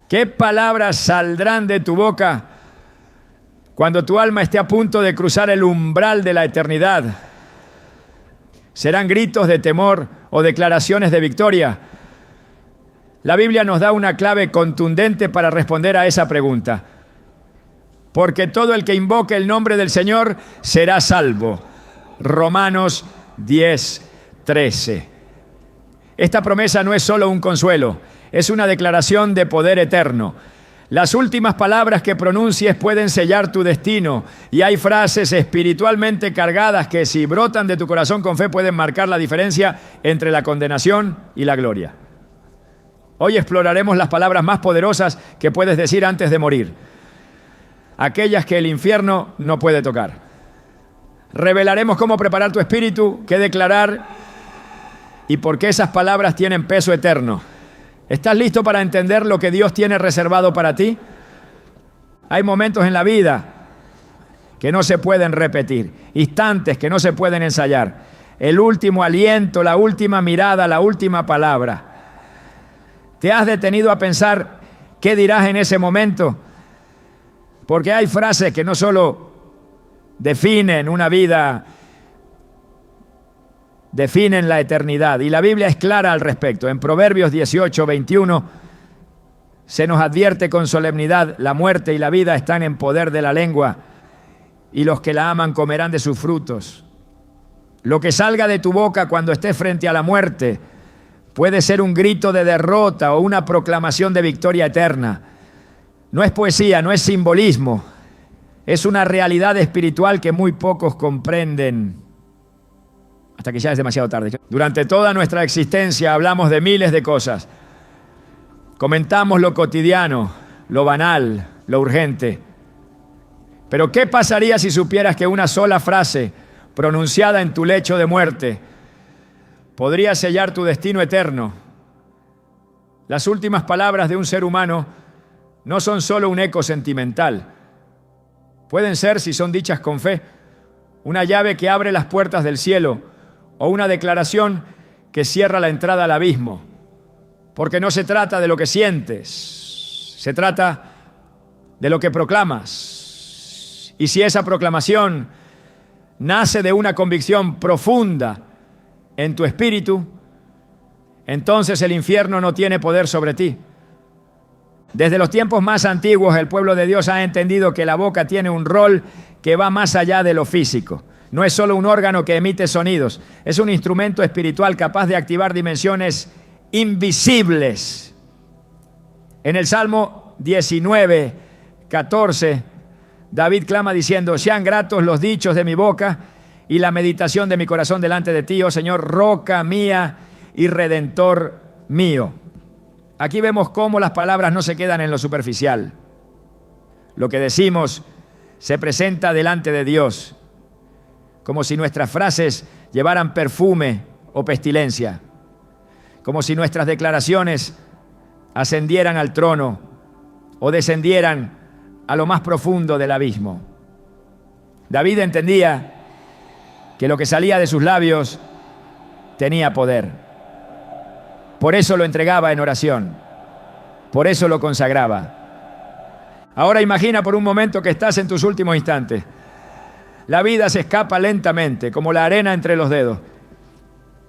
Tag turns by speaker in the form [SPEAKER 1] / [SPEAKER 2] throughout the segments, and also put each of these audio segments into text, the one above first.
[SPEAKER 1] ¿Qué palabras saldrán de tu boca cuando tu alma esté a punto de cruzar el umbral de la eternidad? ¿Serán gritos de temor o declaraciones de victoria? La Biblia nos da una clave contundente para responder a esa pregunta. Porque todo el que invoque el nombre del Señor será salvo. Romanos 10:13. Esta promesa no es solo un consuelo, es una declaración de poder eterno. Las últimas palabras que pronuncies pueden sellar tu destino, y hay frases espiritualmente cargadas que, si brotan de tu corazón con fe, pueden marcar la diferencia entre la condenación y la gloria. Hoy exploraremos las palabras más poderosas que puedes decir antes de morir, aquellas que el infierno no puede tocar. Revelaremos cómo preparar tu espíritu, qué declarar y por qué esas palabras tienen peso eterno. ¿Estás listo para entender lo que Dios tiene reservado para ti? Hay momentos en la vida que no se pueden repetir, instantes que no se pueden ensayar. El último aliento, la última mirada, la última palabra. ¿Te has detenido a pensar qué dirás en ese momento? Porque hay frases que no solo definen una vida, definen la eternidad. Y la Biblia es clara al respecto. En Proverbios 18:21 se nos advierte con solemnidad: la muerte y la vida están en poder de la lengua, y los que la aman comerán de sus frutos. Lo que salga de tu boca cuando estés frente a la muerte puede ser un grito de derrota o una proclamación de victoria eterna. No es poesía, no es simbolismo. Es una realidad espiritual que muy pocos comprenden hasta que ya es demasiado tarde. Durante toda nuestra existencia hablamos de miles de cosas. Comentamos lo cotidiano, lo banal, lo urgente. Pero ¿qué pasaría si supieras que una sola frase pronunciada en tu lecho de muerte podría sellar tu destino eterno? Las últimas palabras de un ser humano no son solo un eco sentimental. Pueden ser, si son dichas con fe, una llave que abre las puertas del cielo o una declaración que cierra la entrada al abismo. Porque no se trata de lo que sientes, se trata de lo que proclamas. Y si esa proclamación nace de una convicción profunda en tu espíritu, entonces el infierno no tiene poder sobre ti. Desde los tiempos más antiguos, el pueblo de Dios ha entendido que la boca tiene un rol que va más allá de lo físico. No es solo un órgano que emite sonidos, es un instrumento espiritual capaz de activar dimensiones invisibles. En el Salmo 19:14, David clama diciendo: sean gratos los dichos de mi boca y la meditación de mi corazón delante de ti, oh Señor, roca mía y redentor mío. Aquí vemos cómo las palabras no se quedan en lo superficial. Lo que decimos se presenta delante de Dios, como si nuestras frases llevaran perfume o pestilencia, como si nuestras declaraciones ascendieran al trono o descendieran a lo más profundo del abismo. David entendía que lo que salía de sus labios tenía poder. Por eso lo entregaba en oración, por eso lo consagraba. Ahora imagina por un momento que estás en tus últimos instantes. La vida se escapa lentamente, como la arena entre los dedos.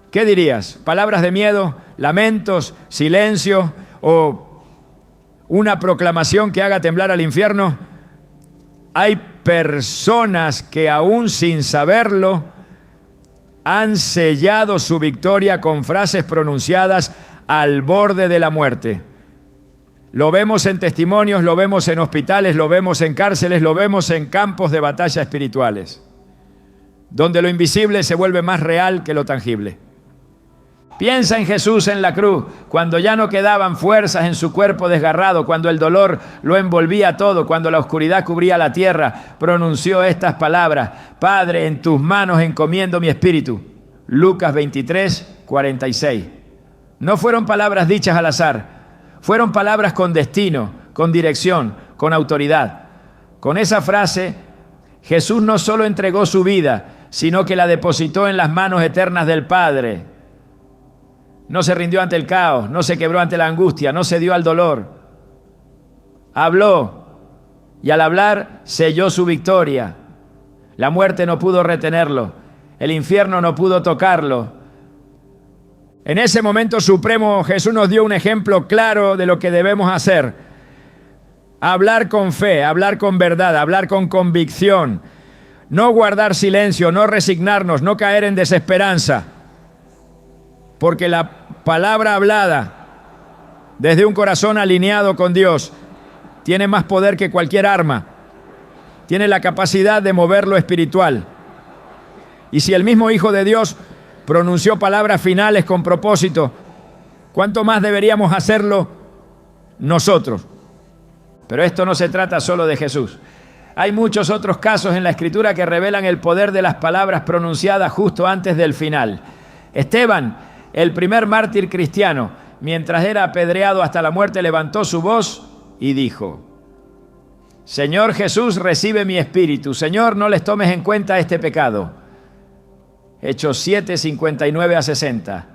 [SPEAKER 1] ¿Qué dirías? ¿Palabras de miedo, lamentos, silencio o una proclamación que haga temblar al infierno? Hay personas que aún sin saberlo han sellado su victoria con frases pronunciadas al borde de la muerte. Lo vemos en testimonios, lo vemos en hospitales, lo vemos en cárceles, lo vemos en campos de batalla espirituales, donde lo invisible se vuelve más real que lo tangible. Piensa en Jesús en la cruz, cuando ya no quedaban fuerzas en su cuerpo desgarrado, cuando el dolor lo envolvía todo, cuando la oscuridad cubría la tierra, pronunció estas palabras: Padre, en tus manos encomiendo mi espíritu. Lucas 23:46. No fueron palabras dichas al azar, fueron palabras con destino, con dirección, con autoridad. Con esa frase, Jesús no solo entregó su vida, sino que la depositó en las manos eternas del Padre. No se rindió ante el caos, no se quebró ante la angustia, no se dio al dolor. habló y al hablar selló su victoria. La muerte no pudo retenerlo, el infierno no pudo tocarlo. En ese momento supremo Jesús nos dio un ejemplo claro de lo que debemos hacer. Hablar con fe, hablar con verdad, hablar con convicción. No guardar silencio, no resignarnos, no caer en desesperanza. Porque la palabra hablada desde un corazón alineado con Dios tiene más poder que cualquier arma. Tiene la capacidad de mover lo espiritual. Y si el mismo Hijo de Dios pronunció palabras finales con propósito, ¿cuánto más deberíamos hacerlo nosotros? Pero esto no se trata solo de Jesús. Hay muchos otros casos en la Escritura que revelan el poder de las palabras pronunciadas justo antes del final. Esteban, el primer mártir cristiano, mientras era apedreado hasta la muerte, levantó su voz y dijo: Señor Jesús, recibe mi espíritu. Señor, no les tomes en cuenta este pecado. Hechos 7, 59 a 60.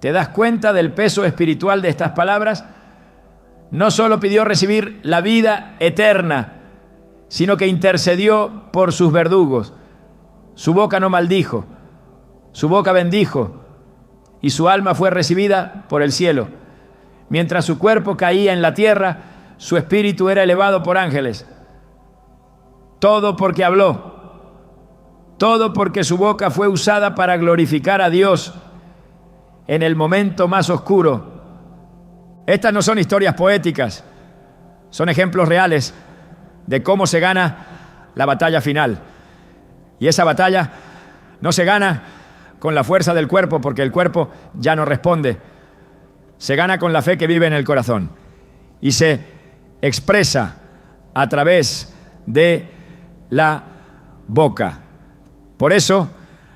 [SPEAKER 1] ¿Te das cuenta del peso espiritual de estas palabras? No solo pidió recibir la vida eterna, sino que intercedió por sus verdugos. Su boca no maldijo, su boca bendijo, y su alma fue recibida por el cielo. Mientras su cuerpo caía en la tierra, su espíritu era elevado por ángeles. Todo porque habló. Todo porque su boca fue usada para glorificar a Dios en el momento más oscuro. Estas no son historias poéticas, son ejemplos reales de cómo se gana la batalla final. Y esa batalla no se gana con la fuerza del cuerpo, porque el cuerpo ya no responde. Se gana con la fe que vive en el corazón y se expresa a través de la boca. Por eso,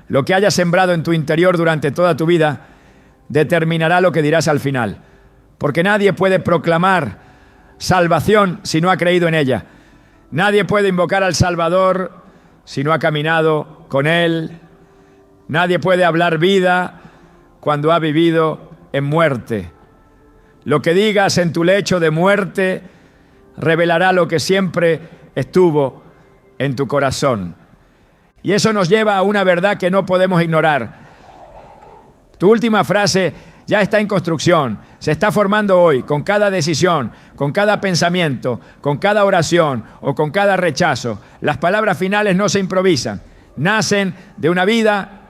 [SPEAKER 1] lo que hayas sembrado en tu interior durante toda tu vida determinará lo que dirás al final. Porque nadie puede proclamar salvación si no ha creído en ella. Nadie puede invocar al Salvador si no ha caminado con Él. Nadie puede hablar vida cuando ha vivido en muerte. Lo que digas en tu lecho de muerte revelará lo que siempre estuvo en tu corazón. Y eso nos lleva a una verdad que no podemos ignorar. Tu última frase ya está en construcción, se está formando hoy, con cada decisión, con cada pensamiento, con cada oración o con cada rechazo. Las palabras finales no se improvisan, nacen de una vida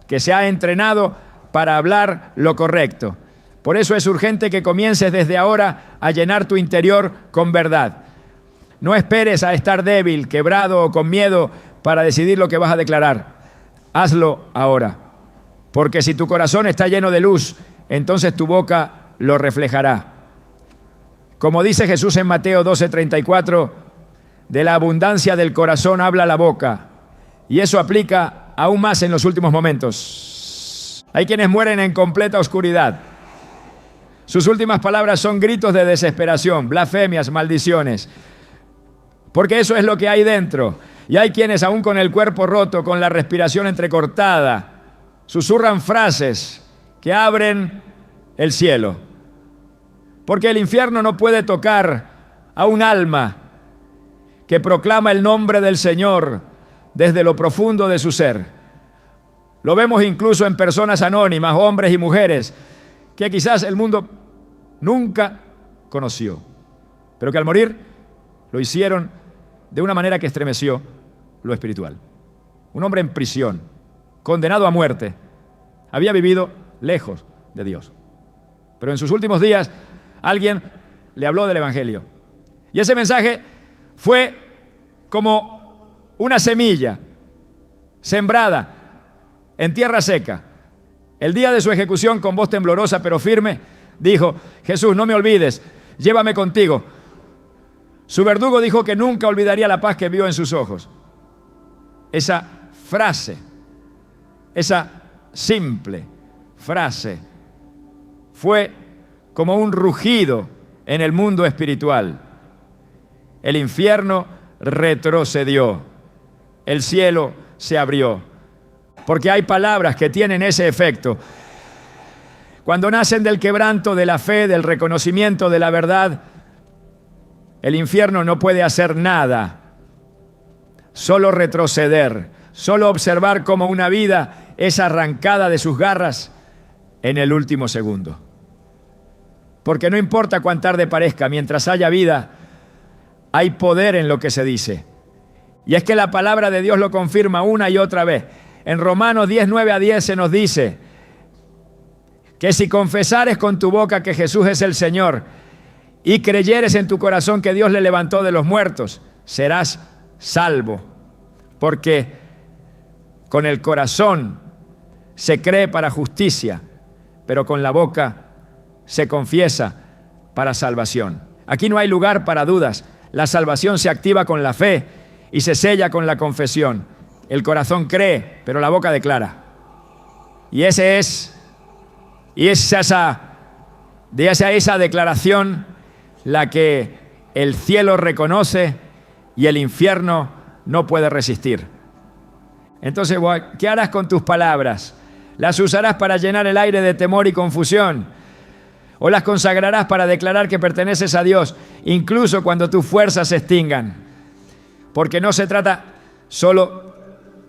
[SPEAKER 1] que se ha entrenado para hablar lo correcto. Por eso es urgente que comiences desde ahora a llenar tu interior con verdad. No esperes a estar débil, quebrado o con miedo para decidir lo que vas a declarar. Hazlo ahora. Porque si tu corazón está lleno de luz, entonces tu boca lo reflejará. Como dice Jesús en Mateo 12:34, de la abundancia del corazón habla la boca. Y eso aplica aún más en los últimos momentos. Hay quienes mueren en completa oscuridad. Sus últimas palabras son gritos de desesperación, blasfemias, maldiciones. Porque eso es lo que hay dentro. Y hay quienes aún con el cuerpo roto, con la respiración entrecortada, susurran frases que abren el cielo. Porque el infierno no puede tocar a un alma que proclama el nombre del Señor desde lo profundo de su ser. Lo vemos incluso en personas anónimas, hombres y mujeres, que quizás el mundo nunca conoció, pero que al morir lo hicieron de una manera que estremeció lo espiritual. Un hombre en prisión, condenado a muerte, había vivido lejos de Dios. Pero en sus últimos días, alguien le habló del Evangelio. Y ese mensaje fue como una semilla sembrada en tierra seca. El día de su ejecución, con voz temblorosa pero firme, dijo: Jesús, no me olvides, llévame contigo. Su verdugo dijo que nunca olvidaría la paz que vio en sus ojos. Esa frase, esa simple frase, fue como un rugido en el mundo espiritual. El infierno retrocedió, el cielo se abrió, porque hay palabras que tienen ese efecto. Cuando nacen del quebranto, de la fe, del reconocimiento de la verdad, El infierno no puede hacer nada, solo retroceder, solo observar cómo una vida es arrancada de sus garras en el último segundo. Porque no importa cuán tarde parezca, mientras haya vida, hay poder en lo que se dice. Y es que la palabra de Dios lo confirma una y otra vez. En Romanos 10, 9 a 10 se nos dice que si confesares con tu boca que Jesús es el Señor y creyeres en tu corazón que Dios le levantó de los muertos, serás salvo. Porque con el corazón se cree para justicia, pero con la boca se confiesa para salvación. Aquí no hay lugar para dudas. La salvación se activa con la fe y se sella con la confesión. El corazón cree, pero la boca declara. Y esa declaración la que el cielo reconoce y el infierno no puede resistir. Entonces, ¿qué harás con tus palabras? ¿Las usarás para llenar el aire de temor y confusión? ¿O las consagrarás para declarar que perteneces a Dios, incluso cuando tus fuerzas se extingan? Porque no se trata solo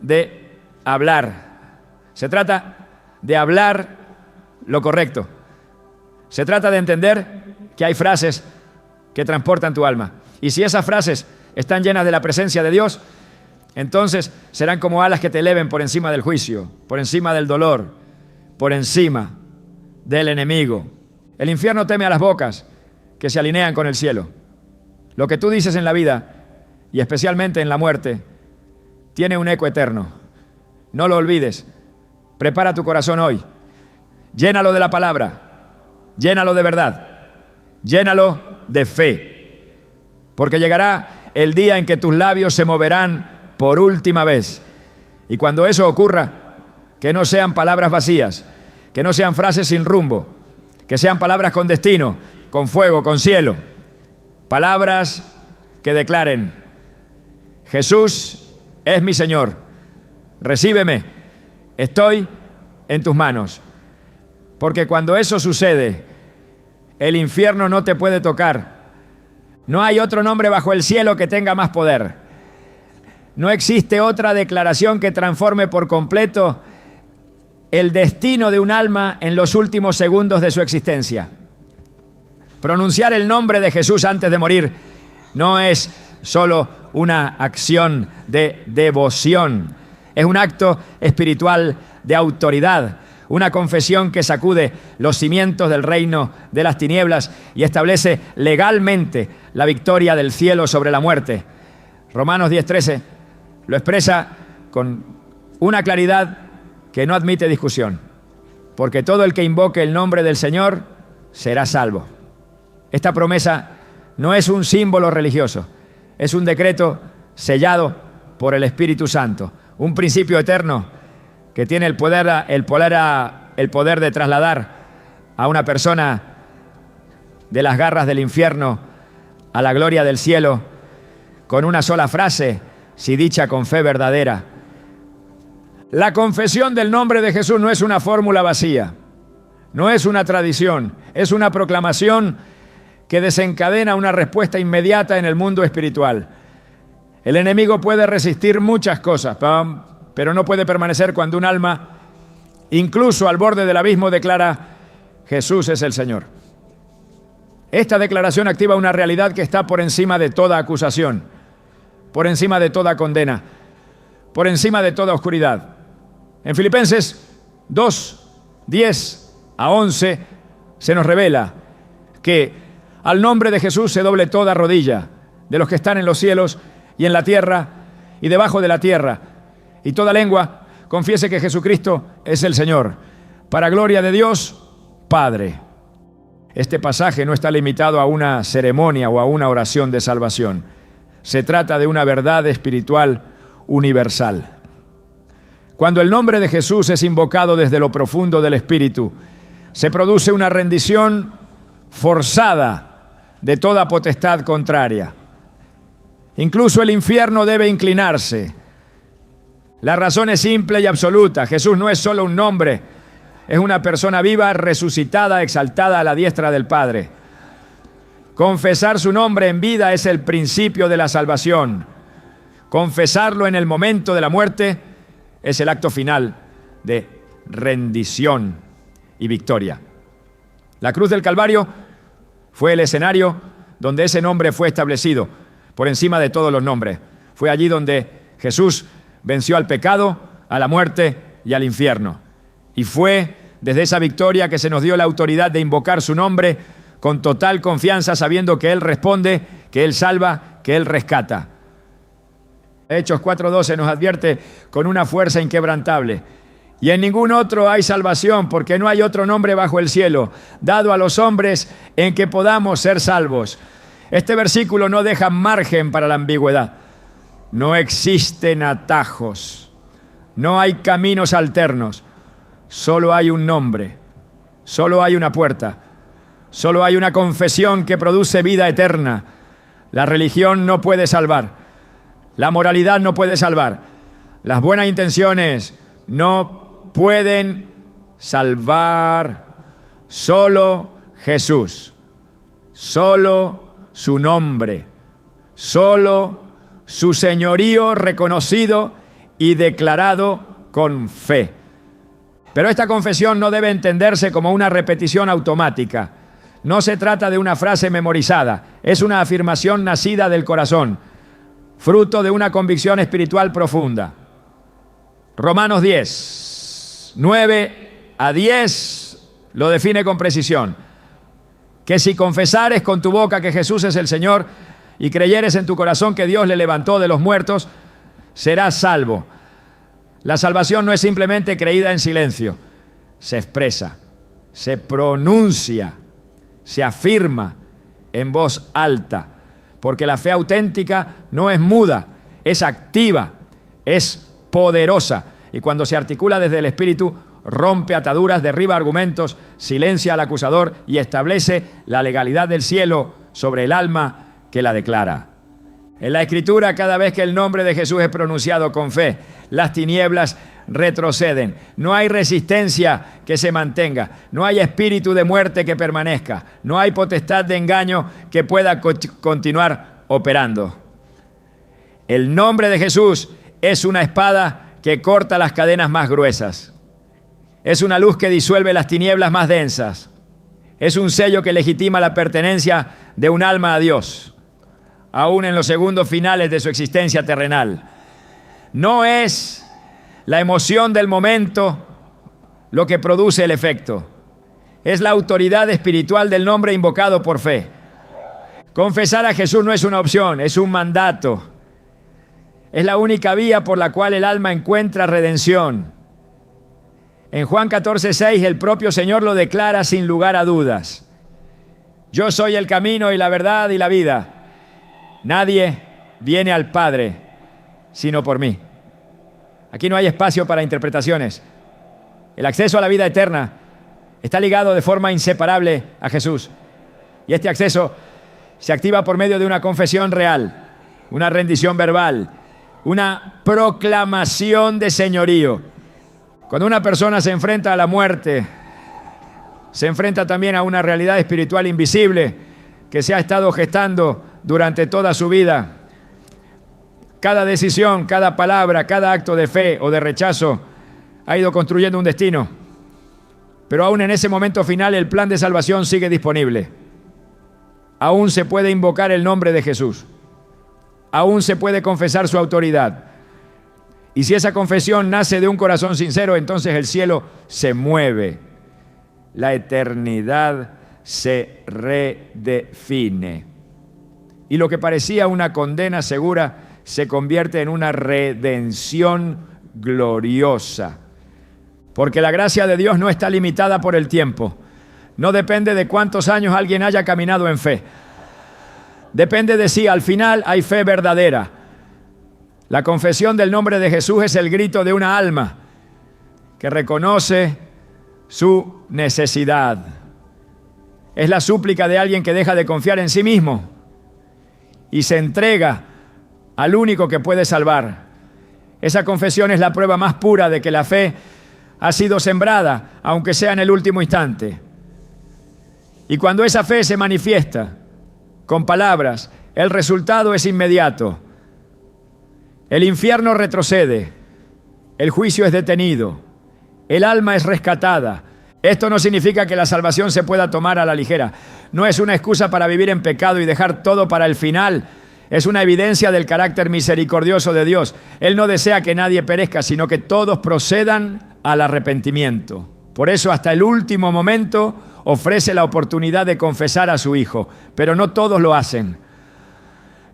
[SPEAKER 1] de hablar. Se trata de hablar lo correcto. Se trata de entender que hay frases que transportan tu alma. Y si esas frases están llenas de la presencia de Dios, entonces serán como alas que te eleven por encima del juicio, por encima del dolor, por encima del enemigo. El infierno teme a las bocas que se alinean con el cielo. Lo que tú dices en la vida, y especialmente en la muerte, tiene un eco eterno. No lo olvides. Prepara tu corazón hoy. Llénalo de la palabra. Llénalo de verdad. Llénalo de fe. Porque llegará el día en que tus labios se moverán por última vez. Y cuando eso ocurra, que no sean palabras vacías, que no sean frases sin rumbo, que sean palabras con destino, con fuego, con cielo. Palabras que declaren: Jesús es mi Señor. Recíbeme. Estoy en tus manos. Porque cuando eso sucede, el infierno no te puede tocar. No hay otro nombre bajo el cielo que tenga más poder. No existe otra declaración que transforme por completo el destino de un alma en los últimos segundos de su existencia. Pronunciar el nombre de Jesús antes de morir no es solo una acción de devoción, es un acto espiritual de autoridad, una confesión que sacude los cimientos del reino de las tinieblas y establece legalmente la victoria del cielo sobre la muerte. Romanos 10:13 lo expresa con una claridad que no admite discusión, porque todo el que invoque el nombre del Señor será salvo. Esta promesa no es un símbolo religioso, es un decreto sellado por el Espíritu Santo, un principio eterno que tiene el poder de trasladar a una persona de las garras del infierno a la gloria del cielo con una sola frase, si dicha con fe verdadera. La confesión del nombre de Jesús no es una fórmula vacía, no es una tradición, es una proclamación que desencadena una respuesta inmediata en el mundo espiritual. El enemigo puede resistir muchas cosas, pero no puede permanecer cuando un alma, incluso al borde del abismo, declara: Jesús es el Señor. Esta declaración activa una realidad que está por encima de toda acusación, por encima de toda condena, por encima de toda oscuridad. En Filipenses 2, 10 a 11 se nos revela que al nombre de Jesús se doble toda rodilla de los que están en los cielos y en la tierra y debajo de la tierra, y toda lengua confiese que Jesucristo es el Señor, para gloria de Dios Padre. Este pasaje no está limitado a una ceremonia o a una oración de salvación. Se trata de una verdad espiritual universal. Cuando el nombre de Jesús es invocado desde lo profundo del Espíritu, se produce una rendición forzada de toda potestad contraria. Incluso el infierno debe inclinarse. La razón es simple y absoluta. Jesús no es solo un nombre, es una persona viva, resucitada, exaltada a la diestra del Padre. Confesar su nombre en vida es el principio de la salvación. Confesarlo en el momento de la muerte es el acto final de rendición y victoria. La cruz del Calvario fue el escenario donde ese nombre fue establecido, por encima de todos los nombres. Fue allí donde Jesús venció al pecado, a la muerte y al infierno. Y fue desde esa victoria que se nos dio la autoridad de invocar su nombre con total confianza, sabiendo que Él responde, que Él salva, que Él rescata. Hechos 4:12 nos advierte con una fuerza inquebrantable: y en ningún otro hay salvación, porque no hay otro nombre bajo el cielo dado a los hombres en que podamos ser salvos. Este versículo no deja margen para la ambigüedad. No existen atajos, no hay caminos alternos, solo hay un nombre, solo hay una puerta, solo hay una confesión que produce vida eterna. La religión no puede salvar, la moralidad no puede salvar, las buenas intenciones no pueden salvar. Solo Jesús, solo su nombre, solo su señorío reconocido y declarado con fe. Pero esta confesión no debe entenderse como una repetición automática. No se trata de una frase memorizada, es una afirmación nacida del corazón, fruto de una convicción espiritual profunda. Romanos 10, 9 a 10 lo define con precisión: que si confesares con tu boca que Jesús es el Señor y creyeres en tu corazón que Dios le levantó de los muertos, serás salvo. La salvación no es simplemente creída en silencio, se expresa, se pronuncia, se afirma en voz alta, porque la fe auténtica no es muda, es activa, es poderosa, y cuando se articula desde el Espíritu, rompe ataduras, derriba argumentos, silencia al acusador y establece la legalidad del cielo sobre el alma que la declara. En la Escritura, cada vez que el nombre de Jesús es pronunciado con fe, las tinieblas retroceden. No hay resistencia que se mantenga, no hay espíritu de muerte que permanezca, no hay potestad de engaño que pueda continuar operando. El nombre de Jesús es una espada que corta las cadenas más gruesas. Es una luz que disuelve las tinieblas más densas. Es un sello que legitima la pertenencia de un alma a Dios, aún en los segundos finales de su existencia terrenal. No es la emoción del momento lo que produce el efecto. Es la autoridad espiritual del nombre invocado por fe. Confesar a Jesús no es una opción, es un mandato. Es la única vía por la cual el alma encuentra redención. En Juan 14:6 el propio Señor lo declara sin lugar a dudas: yo soy el camino y la verdad y la vida. Nadie viene al Padre sino por mí. Aquí no hay espacio para interpretaciones. El acceso a la vida eterna está ligado de forma inseparable a Jesús. Y este acceso se activa por medio de una confesión real, una rendición verbal, una proclamación de señorío. Cuando una persona se enfrenta a la muerte, se enfrenta también a una realidad espiritual invisible que se ha estado gestando durante toda su vida. Cada decisión, cada palabra, cada acto de fe o de rechazo ha ido construyendo un destino. Pero aún en ese momento final el plan de salvación sigue disponible. Aún se puede invocar el nombre de Jesús. Aún se puede confesar su autoridad. Y si esa confesión nace de un corazón sincero, entonces el cielo se mueve. La eternidad se redefine. Y lo que parecía una condena segura se convierte en una redención gloriosa. Porque la gracia de Dios no está limitada por el tiempo. No depende de cuántos años alguien haya caminado en fe. Depende de si al final hay fe verdadera. La confesión del nombre de Jesús es el grito de una alma que reconoce su necesidad. Es la súplica de alguien que deja de confiar en sí mismo y se entrega al único que puede salvar. Esa confesión es la prueba más pura de que la fe ha sido sembrada, aunque sea en el último instante. Y cuando esa fe se manifiesta, con palabras, el resultado es inmediato. El infierno retrocede, el juicio es detenido, el alma es rescatada. Esto no significa que la salvación se pueda tomar a la ligera. No es una excusa para vivir en pecado y dejar todo para el final. Es una evidencia del carácter misericordioso de Dios. Él no desea que nadie perezca, sino que todos procedan al arrepentimiento. Por eso, hasta el último momento, ofrece la oportunidad de confesar a su Hijo. Pero no todos lo hacen.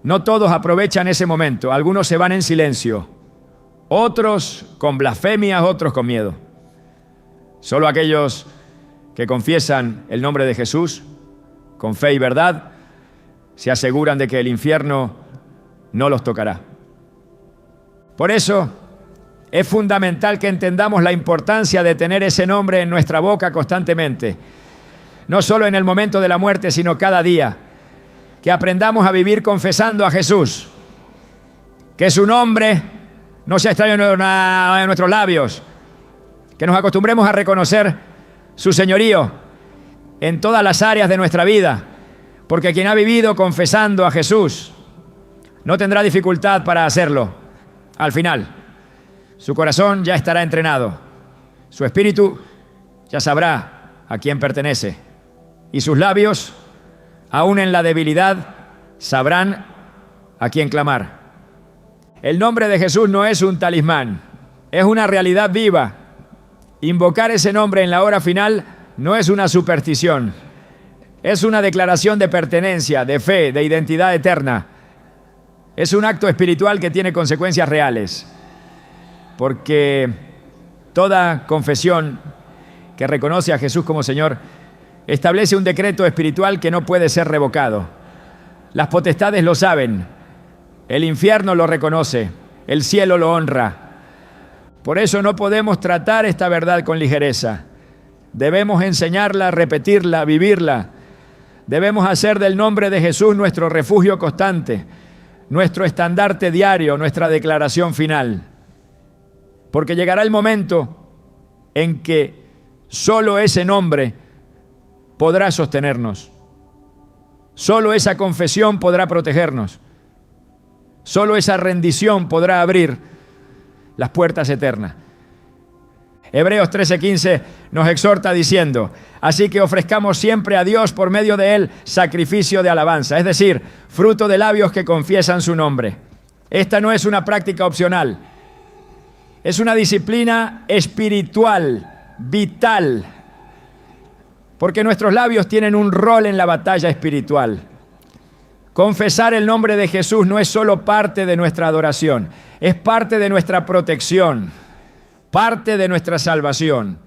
[SPEAKER 1] No todos aprovechan ese momento. Algunos se van en silencio. Otros con blasfemias, otros con miedo. Solo aquellos que confiesan el nombre de Jesús con fe y verdad se aseguran de que el infierno no los tocará. Por eso es fundamental que entendamos la importancia de tener ese nombre en nuestra boca constantemente. No solo en el momento de la muerte, sino cada día. Que aprendamos a vivir confesando a Jesús. Que su nombre no sea extraño en nuestros labios. Que nos acostumbremos a reconocer su señorío en todas las áreas de nuestra vida, porque quien ha vivido confesando a Jesús no tendrá dificultad para hacerlo. Al final, su corazón ya estará entrenado, su espíritu ya sabrá a quién pertenece, y sus labios, aún en la debilidad, sabrán a quién clamar. El nombre de Jesús no es un talismán, es una realidad viva. Invocar ese nombre en la hora final no es una superstición, es una declaración de pertenencia, de fe, de identidad eterna. Es un acto espiritual que tiene consecuencias reales, porque toda confesión que reconoce a Jesús como Señor establece un decreto espiritual que no puede ser revocado. Las potestades lo saben, el infierno lo reconoce, el cielo lo honra. Por eso no podemos tratar esta verdad con ligereza. Debemos enseñarla, repetirla, vivirla. Debemos hacer del nombre de Jesús nuestro refugio constante, nuestro estandarte diario, nuestra declaración final. Porque llegará el momento en que solo ese nombre podrá sostenernos. Solo esa confesión podrá protegernos. Solo esa rendición podrá abrir las puertas eternas. Hebreos 13:15 nos exhorta diciendo: así que ofrezcamos siempre a Dios por medio de Él sacrificio de alabanza, es decir, fruto de labios que confiesan su nombre. Esta no es una práctica opcional, es una disciplina espiritual, vital, porque nuestros labios tienen un rol en la batalla espiritual. Confesar el nombre de Jesús no es solo parte de nuestra adoración, es parte de nuestra protección, parte de nuestra salvación,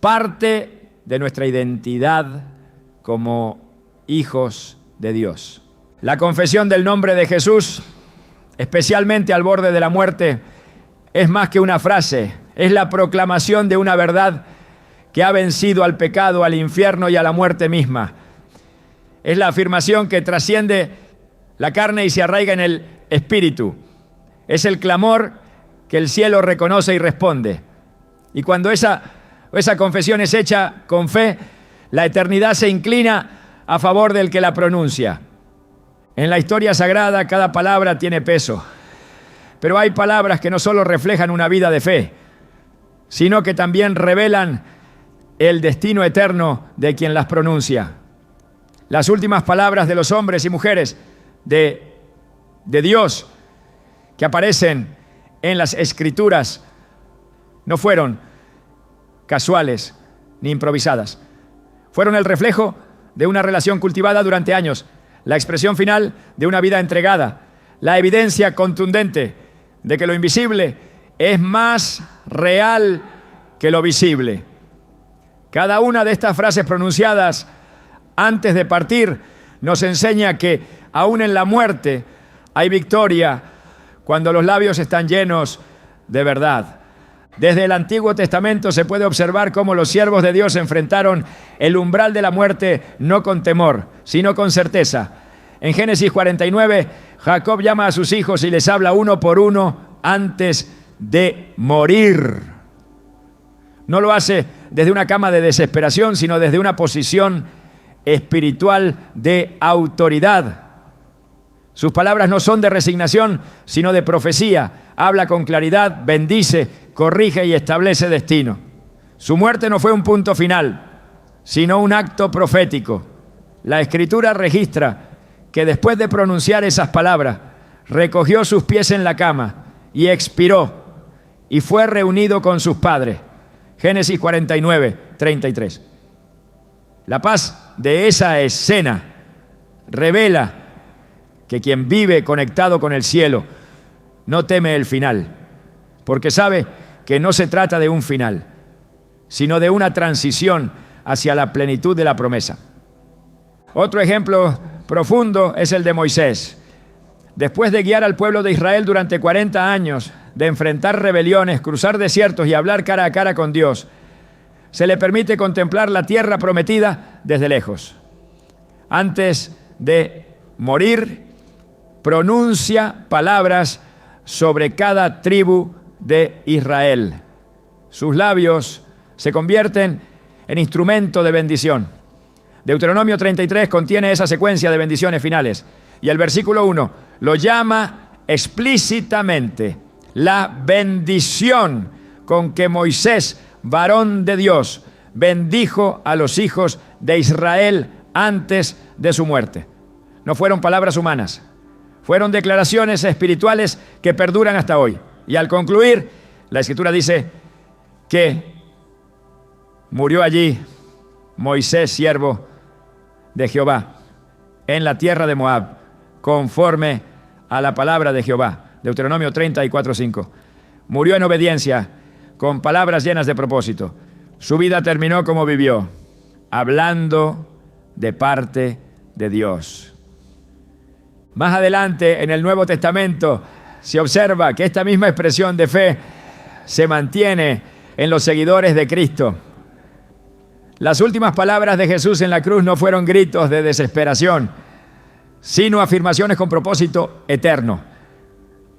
[SPEAKER 1] parte de nuestra identidad como hijos de Dios. La confesión del nombre de Jesús, especialmente al borde de la muerte, es más que una frase, es la proclamación de una verdad que ha vencido al pecado, al infierno y a la muerte misma. Es la afirmación que trasciende la carne y se arraiga en el espíritu. Es el clamor que el cielo reconoce y responde. Y cuando esa confesión es hecha con fe, la eternidad se inclina a favor del que la pronuncia. En la historia sagrada cada palabra tiene peso, pero hay palabras que no solo reflejan una vida de fe, sino que también revelan el destino eterno de quien las pronuncia. Las últimas palabras de los hombres y mujeres de Dios que aparecen en las Escrituras no fueron casuales ni improvisadas. Fueron el reflejo de una relación cultivada durante años, la expresión final de una vida entregada, la evidencia contundente de que lo invisible es más real que lo visible. Cada una de estas frases pronunciadas antes de partir nos enseña que aún en la muerte hay victoria cuando los labios están llenos de verdad. Desde el Antiguo Testamento se puede observar cómo los siervos de Dios enfrentaron el umbral de la muerte no con temor, sino con certeza. En Génesis 49, Jacob llama a sus hijos y les habla uno por uno antes de morir. No lo hace desde una cama de desesperación, sino desde una posición espiritual de autoridad. Sus palabras no son de resignación, sino de profecía. Habla con claridad, bendice, corrige y establece destino. Su muerte no fue un punto final, sino un acto profético. La Escritura registra que después de pronunciar esas palabras, recogió sus pies en la cama y expiró y fue reunido con sus padres. Génesis 49, 33. La paz de esa escena revela que quien vive conectado con el cielo no teme el final, porque sabe que no se trata de un final, sino de una transición hacia la plenitud de la promesa. Otro ejemplo profundo es el de Moisés. Después de guiar al pueblo de Israel durante 40 años, de enfrentar rebeliones, cruzar desiertos y hablar cara a cara con Dios, se le permite contemplar la tierra prometida desde lejos. Antes de morir, pronuncia palabras sobre cada tribu de Israel. Sus labios se convierten en instrumento de bendición. Deuteronomio 33 contiene esa secuencia de bendiciones finales. Y el versículo 1 lo llama explícitamente la bendición con que Moisés, varón de Dios, bendijo a los hijos de Israel antes de su muerte. No fueron palabras humanas, fueron declaraciones espirituales que perduran hasta hoy. Y al concluir, la Escritura dice que murió allí Moisés, siervo de Jehová, en la tierra de Moab, conforme a la palabra de Jehová. Deuteronomio 34:5. Murió en obediencia, con palabras llenas de propósito. Su vida terminó como vivió, hablando de parte de Dios. Más adelante, en el Nuevo Testamento, se observa que esta misma expresión de fe se mantiene en los seguidores de Cristo. Las últimas palabras de Jesús en la cruz no fueron gritos de desesperación, sino afirmaciones con propósito eterno.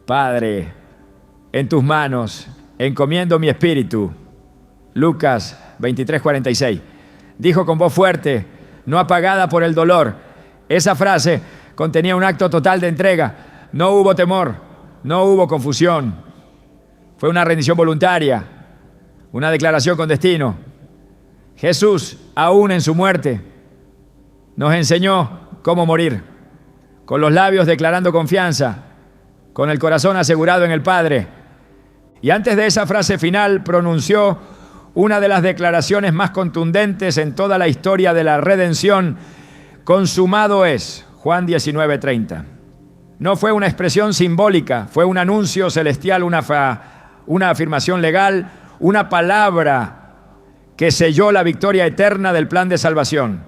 [SPEAKER 1] Padre, en tus manos encomiendo mi espíritu. Lucas 23:46. Dijo con voz fuerte, no apagada por el dolor. Esa frase contenía un acto total de entrega. No hubo temor, no hubo confusión. Fue una rendición voluntaria, una declaración con destino. Jesús, aún en su muerte, nos enseñó cómo morir, con los labios declarando confianza, con el corazón asegurado en el Padre. Y antes de esa frase final pronunció una de las declaraciones más contundentes en toda la historia de la redención: consumado es. Juan 19:30. No fue una expresión simbólica, fue un anuncio celestial, una afirmación legal, una palabra que selló la victoria eterna del plan de salvación.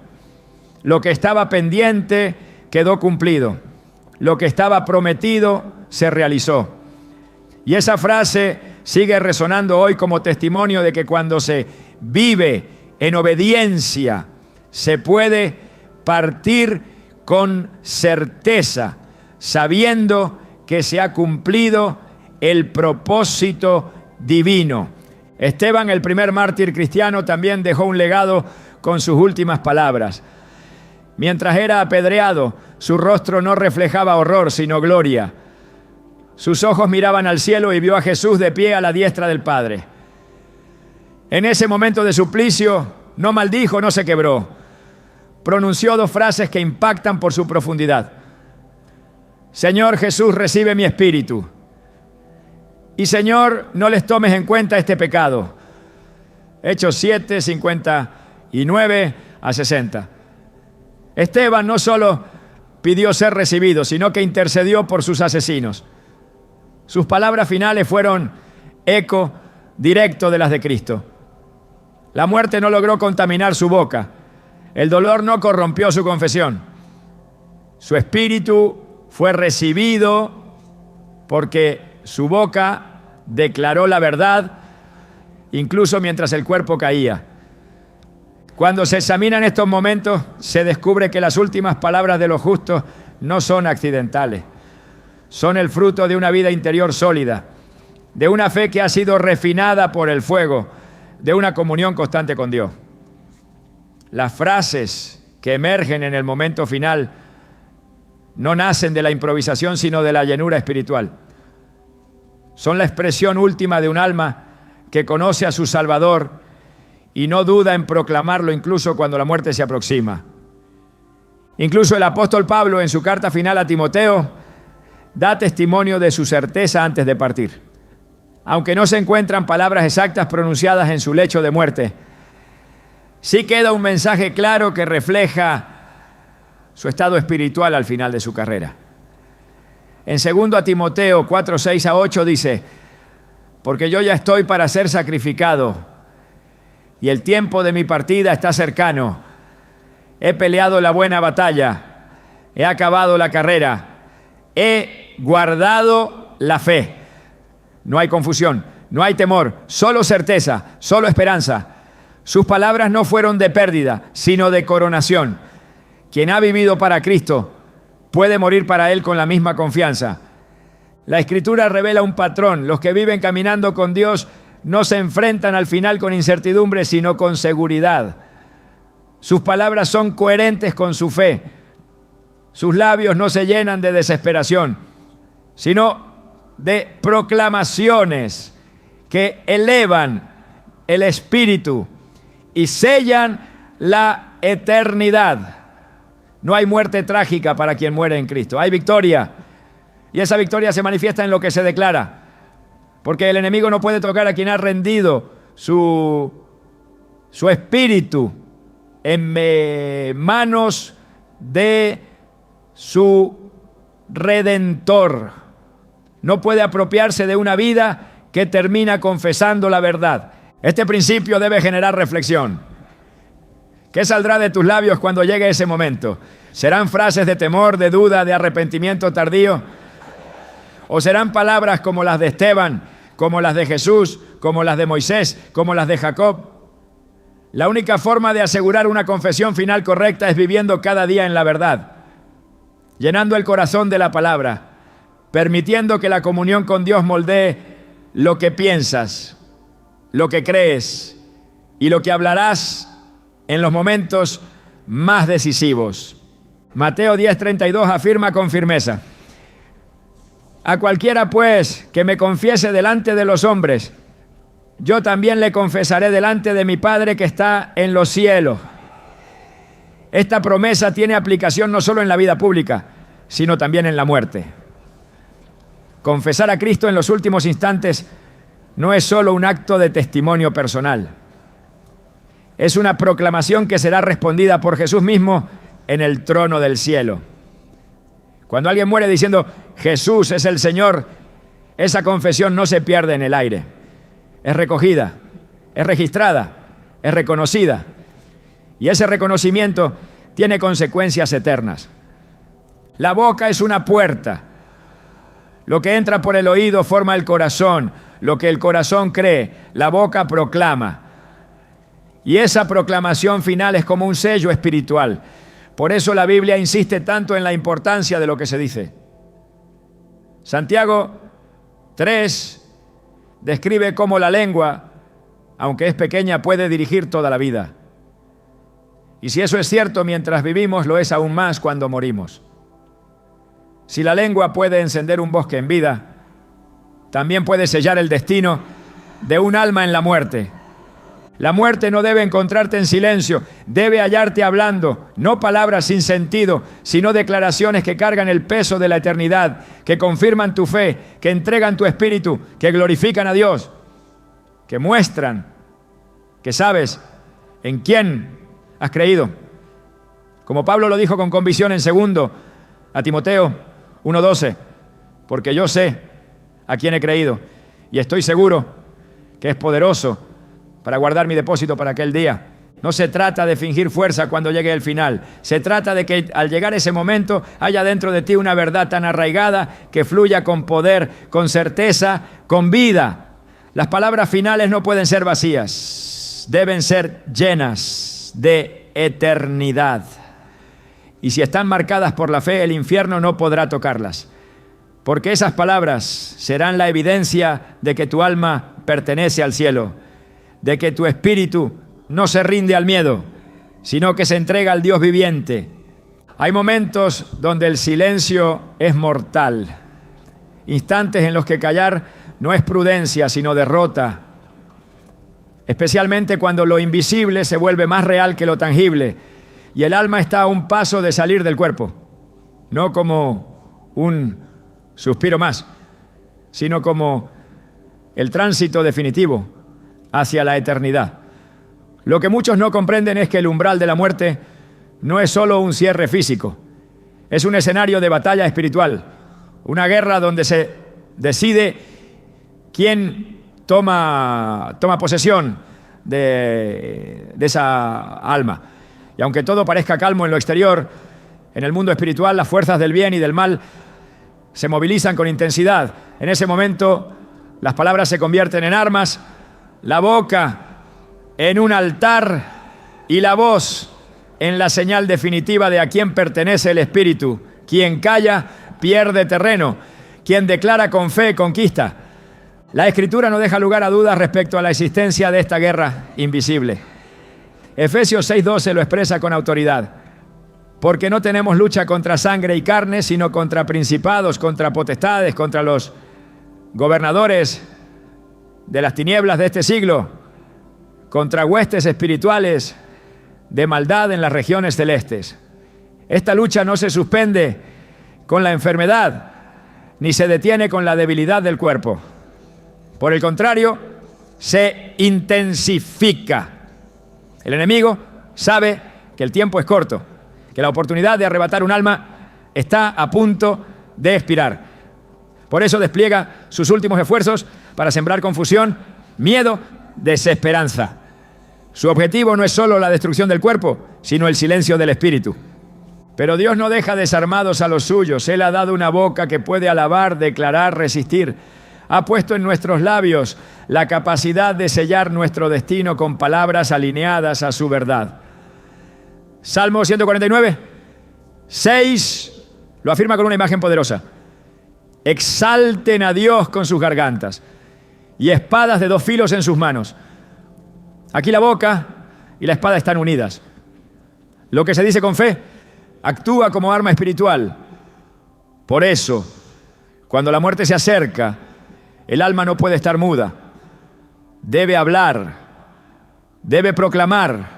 [SPEAKER 1] Lo que estaba pendiente quedó cumplido. Lo que estaba prometido se realizó. Y esa frase sigue resonando hoy como testimonio de que cuando se vive en obediencia, se puede partir con certeza, sabiendo que se ha cumplido el propósito divino. Esteban, el primer mártir cristiano, también dejó un legado con sus últimas palabras. Mientras era apedreado, su rostro no reflejaba horror, sino gloria. Sus ojos miraban al cielo y vio a Jesús de pie a la diestra del Padre. En ese momento de suplicio, no maldijo, no se quebró. Pronunció dos frases que impactan por su profundidad. Señor Jesús, recibe mi espíritu. Y Señor, no les tomes en cuenta este pecado. Hechos 7, 59 a 60. Esteban no solo pidió ser recibido, sino que intercedió por sus asesinos. Sus palabras finales fueron eco directo de las de Cristo. La muerte no logró contaminar su boca. El dolor no corrompió su confesión. Su espíritu fue recibido porque su boca declaró la verdad, incluso mientras el cuerpo caía. Cuando se examinan estos momentos, se descubre que las últimas palabras de los justos no son accidentales. Son el fruto de una vida interior sólida, de una fe que ha sido refinada por el fuego, de una comunión constante con Dios. Las frases que emergen en el momento final no nacen de la improvisación, sino de la llenura espiritual. Son la expresión última de un alma que conoce a su Salvador y no duda en proclamarlo incluso cuando la muerte se aproxima. Incluso el apóstol Pablo, en su carta final a Timoteo, da testimonio de su certeza antes de partir. Aunque no se encuentran palabras exactas pronunciadas en su lecho de muerte, sí queda un mensaje claro que refleja su estado espiritual al final de su carrera. En 2 Timoteo 4, 6 a 8 dice: porque yo ya estoy para ser sacrificado y el tiempo de mi partida está cercano. He peleado la buena batalla, he acabado la carrera, he guardado la fe. No hay confusión, no hay temor, solo certeza, solo esperanza. Sus palabras no fueron de pérdida, sino de coronación. Quien ha vivido para Cristo puede morir para Él con la misma confianza. La Escritura revela un patrón. Los que viven caminando con Dios no se enfrentan al final con incertidumbre, sino con seguridad. Sus palabras son coherentes con su fe. Sus labios no se llenan de desesperación, sino de proclamaciones que elevan el espíritu y sellan la eternidad. No hay muerte trágica para quien muere en Cristo. Hay victoria. Y esa victoria se manifiesta en lo que se declara. Porque el enemigo no puede tocar a quien ha rendido su espíritu en manos de su Redentor. No puede apropiarse de una vida que termina confesando la verdad. Este principio debe generar reflexión. ¿Qué saldrá de tus labios cuando llegue ese momento? ¿Serán frases de temor, de duda, de arrepentimiento tardío? ¿O serán palabras como las de Esteban, como las de Jesús, como las de Moisés, como las de Jacob? La única forma de asegurar una confesión final correcta es viviendo cada día en la verdad, llenando el corazón de la palabra, permitiendo que la comunión con Dios moldee lo que piensas, lo que crees y lo que hablarás en los momentos más decisivos. Mateo 10:32 afirma con firmeza: a cualquiera pues que me confiese delante de los hombres, yo también le confesaré delante de mi Padre que está en los cielos. Esta promesa tiene aplicación no solo en la vida pública, sino también en la muerte. Confesar a Cristo en los últimos instantes no es solo un acto de testimonio personal. Es una proclamación que será respondida por Jesús mismo en el trono del cielo. Cuando alguien muere diciendo Jesús es el Señor, esa confesión no se pierde en el aire. Es recogida, es registrada, es reconocida. Y ese reconocimiento tiene consecuencias eternas. La boca es una puerta. Lo que entra por el oído forma el corazón. Lo que el corazón cree, la boca proclama. Y esa proclamación final es como un sello espiritual. Por eso la Biblia insiste tanto en la importancia de lo que se dice. Santiago 3 describe cómo la lengua, aunque es pequeña, puede dirigir toda la vida. Y si eso es cierto mientras vivimos, lo es aún más cuando morimos. Si la lengua puede encender un bosque en vida, también puede sellar el destino de un alma en la muerte. La muerte no debe encontrarte en silencio, debe hallarte hablando, no palabras sin sentido, sino declaraciones que cargan el peso de la eternidad, que confirman tu fe, que entregan tu espíritu, que glorifican a Dios, que muestran que sabes en quién has creído. Como Pablo lo dijo con convicción en 2 Timoteo 1:12, porque yo sé a quién he creído y estoy seguro que es poderoso para guardar mi depósito para aquel día. No se trata de fingir fuerza cuando llegue el final. Se trata de que al llegar ese momento haya dentro de ti una verdad tan arraigada que fluya con poder, con certeza, con vida. Las palabras finales no pueden ser vacías. Deben ser llenas de eternidad. Y si están marcadas por la fe, el infierno no podrá tocarlas. Porque esas palabras serán la evidencia de que tu alma pertenece al cielo, de que tu espíritu no se rinde al miedo, sino que se entrega al Dios viviente. Hay momentos donde el silencio es mortal, instantes en los que callar no es prudencia, sino derrota, especialmente cuando lo invisible se vuelve más real que lo tangible y el alma está a un paso de salir del cuerpo, no como un suspiro más, sino como el tránsito definitivo hacia la eternidad. Lo que muchos no comprenden es que el umbral de la muerte no es solo un cierre físico, es un escenario de batalla espiritual, una guerra donde se decide quién toma posesión de esa alma. Y aunque todo parezca calmo en lo exterior, en el mundo espiritual las fuerzas del bien y del mal se movilizan con intensidad. En ese momento las palabras se convierten en armas, la boca en un altar y la voz en la señal definitiva de a quién pertenece el espíritu. Quien calla pierde terreno, quien declara con fe conquista. La Escritura no deja lugar a dudas respecto a la existencia de esta guerra invisible. Efesios 6:12 lo expresa con autoridad. Porque no tenemos lucha contra sangre y carne, sino contra principados, contra potestades, contra los gobernadores de las tinieblas de este siglo, contra huestes espirituales de maldad en las regiones celestes. Esta lucha no se suspende con la enfermedad, ni se detiene con la debilidad del cuerpo. Por el contrario, se intensifica. El enemigo sabe que el tiempo es corto, que la oportunidad de arrebatar un alma está a punto de expirar. Por eso despliega sus últimos esfuerzos para sembrar confusión, miedo, desesperanza. Su objetivo no es solo la destrucción del cuerpo, sino el silencio del espíritu. Pero Dios no deja desarmados a los suyos. Él ha dado una boca que puede alabar, declarar, resistir. Ha puesto en nuestros labios la capacidad de sellar nuestro destino con palabras alineadas a su verdad. Salmo 149, 6, lo afirma con una imagen poderosa. Exalten a Dios con sus gargantas y espadas de 2 filos en sus manos. Aquí la boca y la espada están unidas. Lo que se dice con fe actúa como arma espiritual. Por eso, cuando la muerte se acerca, el alma no puede estar muda. Debe hablar, debe proclamar,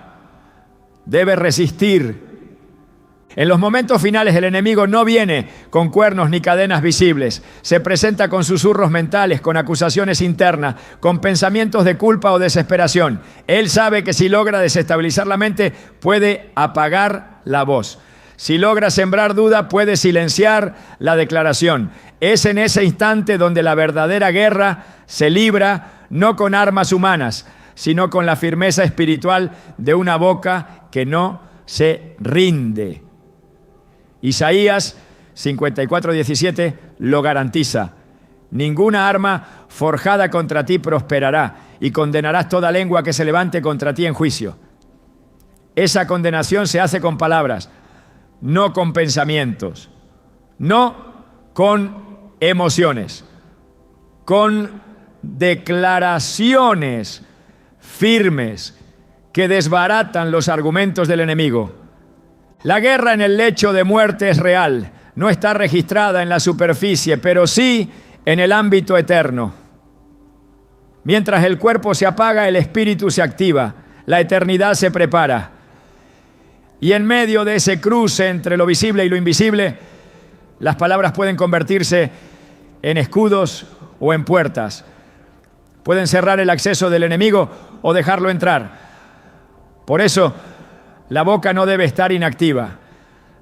[SPEAKER 1] debe resistir. En los momentos finales el enemigo no viene con cuernos ni cadenas visibles. Se presenta con susurros mentales, con acusaciones internas, con pensamientos de culpa o desesperación. Él sabe que si logra desestabilizar la mente, puede apagar la voz. Si logra sembrar duda, puede silenciar la declaración. Es en ese instante donde la verdadera guerra se libra, no con armas humanas, sino con la firmeza espiritual de una boca que no se rinde. Isaías 54:17 lo garantiza. Ninguna arma forjada contra ti prosperará y condenarás toda lengua que se levante contra ti en juicio. Esa condenación se hace con palabras, no con pensamientos, no con emociones, con declaraciones firmes que desbaratan los argumentos del enemigo. La guerra en el lecho de muerte es real, no está registrada en la superficie, pero sí en el ámbito eterno. Mientras el cuerpo se apaga, el espíritu se activa, la eternidad se prepara. Y en medio de ese cruce entre lo visible y lo invisible, las palabras pueden convertirse en escudos o en puertas. Pueden cerrar el acceso del enemigo o dejarlo entrar. Por eso, la boca no debe estar inactiva,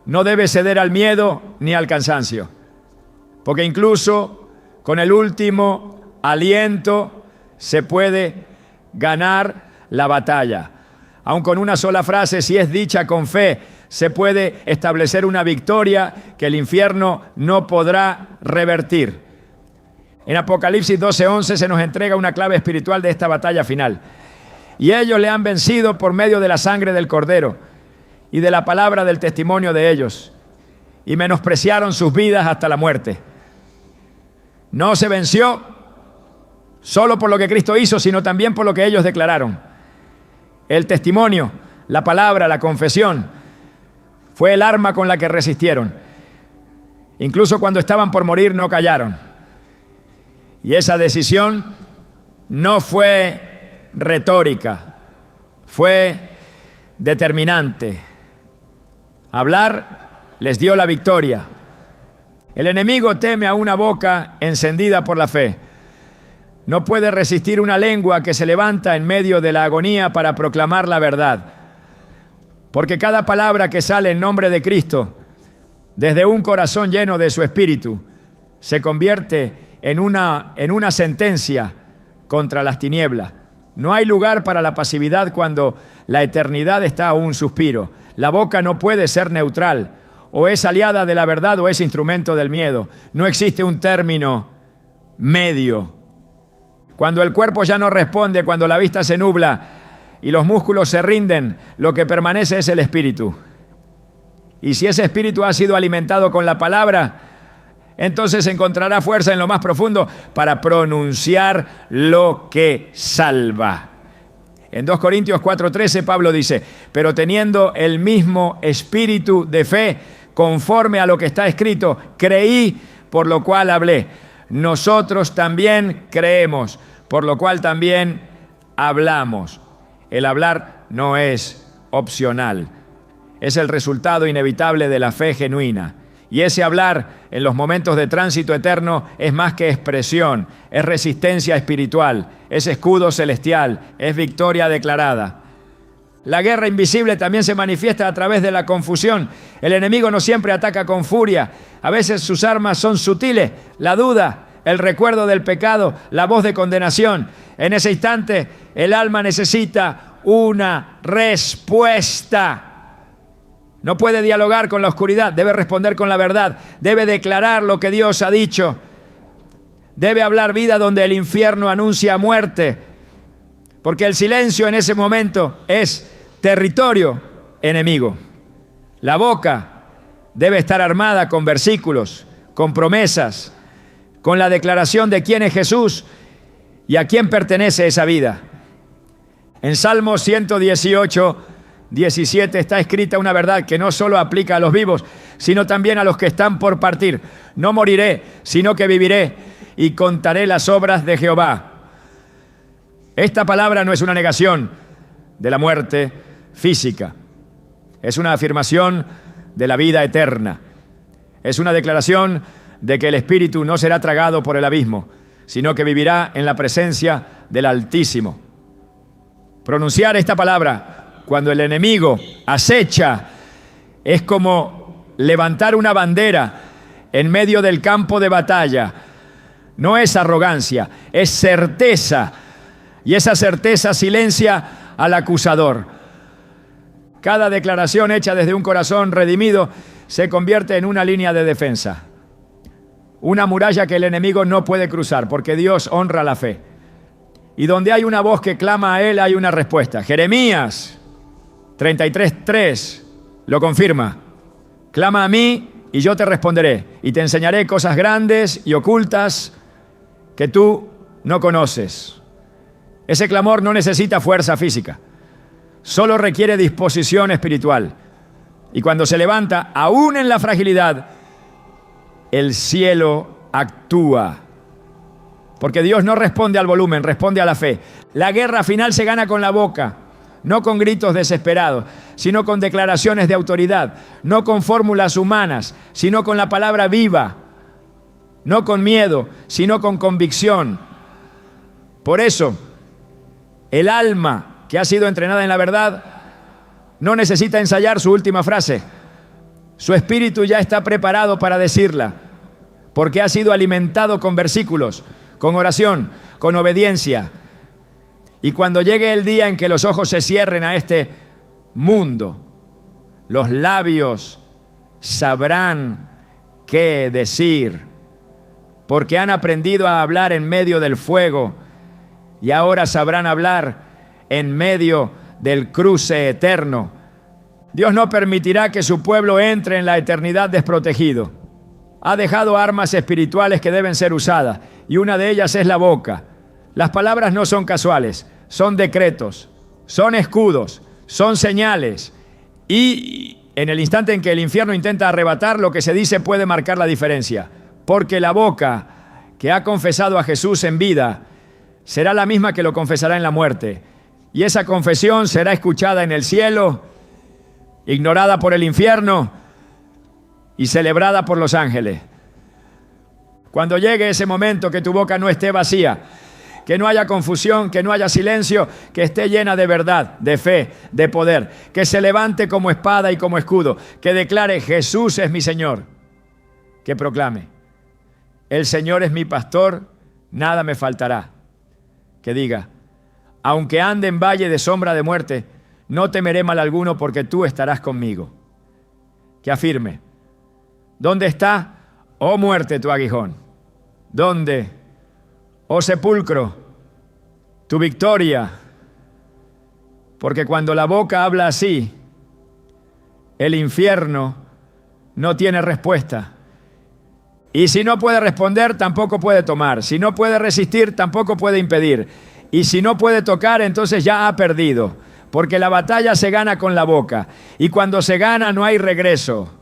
[SPEAKER 1] no debe ceder al miedo ni al cansancio, porque incluso con el último aliento se puede ganar la batalla. Aun con una sola frase, si es dicha con fe, se puede establecer una victoria que el infierno no podrá revertir. En Apocalipsis 12:11 se nos entrega una clave espiritual de esta batalla final. Y ellos le han vencido por medio de la sangre del Cordero y de la palabra del testimonio de ellos, y menospreciaron sus vidas hasta la muerte. No se venció solo por lo que Cristo hizo, sino también por lo que ellos declararon. El testimonio, la palabra, la confesión, Fue el arma con la que resistieron. Incluso cuando estaban por morir no callaron. Y esa decisión no fue retórica, fue determinante. Hablar les dio la victoria. El enemigo teme a una boca encendida por la fe. No puede resistir una lengua que se levanta en medio de la agonía para proclamar la verdad. Porque cada palabra que sale en nombre de Cristo, desde un corazón lleno de su espíritu, se convierte en una sentencia contra las tinieblas. No hay lugar para la pasividad cuando la eternidad está a un suspiro. La boca no puede ser neutral. O es aliada de la verdad o es instrumento del miedo. No existe un término medio. Cuando el cuerpo ya no responde, cuando la vista se nubla y los músculos se rinden, lo que permanece es el espíritu. Y si ese espíritu ha sido alimentado con la palabra, entonces encontrará fuerza en lo más profundo para pronunciar lo que salva. En 2 Corintios 4:13 Pablo dice: pero teniendo el mismo espíritu de fe, conforme a lo que está escrito, creí, por lo cual hablé. Nosotros también creemos, por lo cual también hablamos. El hablar no es opcional, es el resultado inevitable de la fe genuina. Y ese hablar en los momentos de tránsito eterno es más que expresión, es resistencia espiritual, es escudo celestial, es victoria declarada. La guerra invisible también se manifiesta a través de la confusión. El enemigo no siempre ataca con furia. A veces sus armas son sutiles, la duda, el recuerdo del pecado, la voz de condenación. En ese instante, el alma necesita una respuesta. No puede dialogar con la oscuridad, debe responder con la verdad, debe declarar lo que Dios ha dicho, debe hablar vida donde el infierno anuncia muerte, porque el silencio en ese momento es territorio enemigo. La boca debe estar armada con versículos, con promesas, con la declaración de quién es Jesús y a quién pertenece esa vida. En Salmo 118:17 está escrita una verdad que no solo aplica a los vivos, sino también a los que están por partir. No moriré, sino que viviré y contaré las obras de Jehová. Esta palabra no es una negación de la muerte física. Es una afirmación de la vida eterna. Es una declaración de que el espíritu no será tragado por el abismo, sino que vivirá en la presencia del Altísimo. Pronunciar esta palabra cuando el enemigo acecha es como levantar una bandera en medio del campo de batalla. No es arrogancia, es certeza. Y esa certeza silencia al acusador. Cada declaración hecha desde un corazón redimido se convierte en una línea de defensa. Una muralla que el enemigo no puede cruzar, porque Dios honra la fe. Y donde hay una voz que clama a Él, hay una respuesta. Jeremías 33:3 lo confirma. Clama a mí y yo te responderé, y te enseñaré cosas grandes y ocultas que tú no conoces. Ese clamor no necesita fuerza física, solo requiere disposición espiritual. Y cuando se levanta, aún en la fragilidad, el cielo actúa. Porque Dios no responde al volumen, responde a la fe. La guerra final se gana con la boca, no con gritos desesperados, sino con declaraciones de autoridad, no con fórmulas humanas, sino con la palabra viva, no con miedo, sino con convicción. Por eso, el alma que ha sido entrenada en la verdad no necesita ensayar su última frase. Su espíritu ya está preparado para decirla, porque ha sido alimentado con versículos, con oración, con obediencia. Y cuando llegue el día en que los ojos se cierren a este mundo, los labios sabrán qué decir, porque han aprendido a hablar en medio del fuego y ahora sabrán hablar en medio del cruce eterno. Dios no permitirá que su pueblo entre en la eternidad desprotegido. Ha dejado armas espirituales que deben ser usadas, y una de ellas es la boca. Las palabras no son casuales, son decretos, son escudos, son señales y En el instante en que el infierno intenta arrebatar, lo que se dice puede marcar la diferencia. Porque la boca que ha confesado a Jesús en vida será la misma que lo confesará en la muerte. Y esa confesión será escuchada en el cielo, ignorada por el infierno y celebrada por los ángeles. Cuando llegue ese momento, que tu boca no esté vacía, que no haya confusión, que no haya silencio, que esté llena de verdad, de fe, de poder, que se levante como espada y como escudo, que declare: Jesús es mi Señor, que proclame: el Señor es mi pastor, nada me faltará. Que diga: aunque ande en valle de sombra de muerte, no temeré mal alguno, porque tú estarás conmigo. Que afirme: ¿dónde está, oh muerte, tu aguijón? ¿Dónde, oh sepulcro, tu victoria? Porque cuando la boca habla así, el infierno no tiene respuesta. Y si no puede responder, tampoco puede tomar. Si no puede resistir, tampoco puede impedir. Y si no puede tocar, entonces ya ha perdido. Porque la batalla se gana con la boca. Y cuando se gana no hay regreso.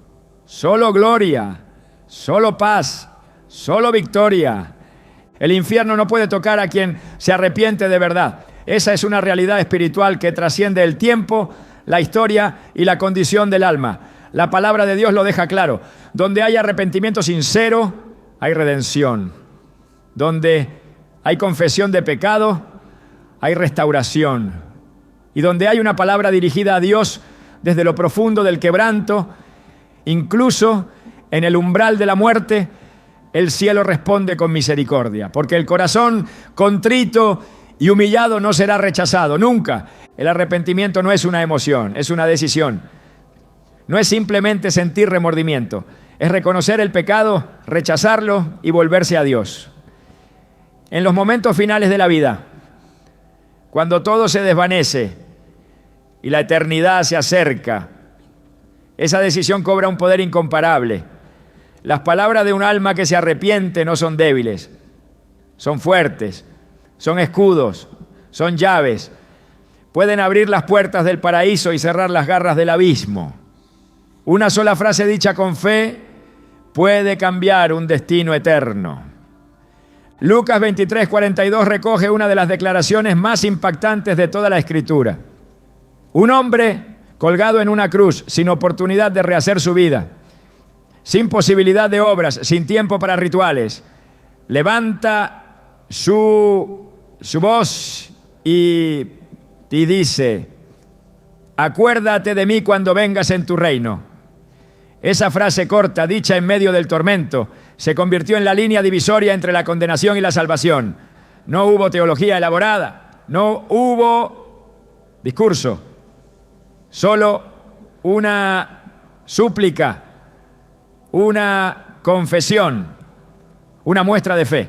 [SPEAKER 1] Solo gloria, solo paz, solo victoria. El infierno no puede tocar a quien se arrepiente de verdad. Esa es una realidad espiritual que trasciende el tiempo, la historia y la condición del alma. La palabra de Dios lo deja claro. Donde hay arrepentimiento sincero, hay redención. Donde hay confesión de pecado, hay restauración. Y donde hay una palabra dirigida a Dios desde lo profundo del quebranto, incluso en el umbral de la muerte, el cielo responde con misericordia. Porque el corazón contrito y humillado no será rechazado, nunca. El arrepentimiento no es una emoción, es una decisión. No es simplemente sentir remordimiento, es reconocer el pecado, rechazarlo y volverse a Dios. En los momentos finales de la vida, cuando todo se desvanece y la eternidad se acerca, esa decisión cobra un poder incomparable. Las palabras de un alma que se arrepiente no son débiles, son fuertes, son escudos, son llaves. Pueden abrir las puertas del paraíso y cerrar las garras del abismo. Una sola frase dicha con fe puede cambiar un destino eterno. Lucas 23:42 recoge una de las declaraciones más impactantes de toda la Escritura. Un hombre colgado en una cruz, sin oportunidad de rehacer su vida, sin posibilidad de obras, sin tiempo para rituales, levanta su voz y dice: acuérdate de mí cuando vengas en tu reino. Esa frase corta, dicha en medio del tormento, se convirtió en la línea divisoria entre la condenación y la salvación. No hubo teología elaborada, no hubo discurso, solo una súplica, una confesión, una muestra de fe.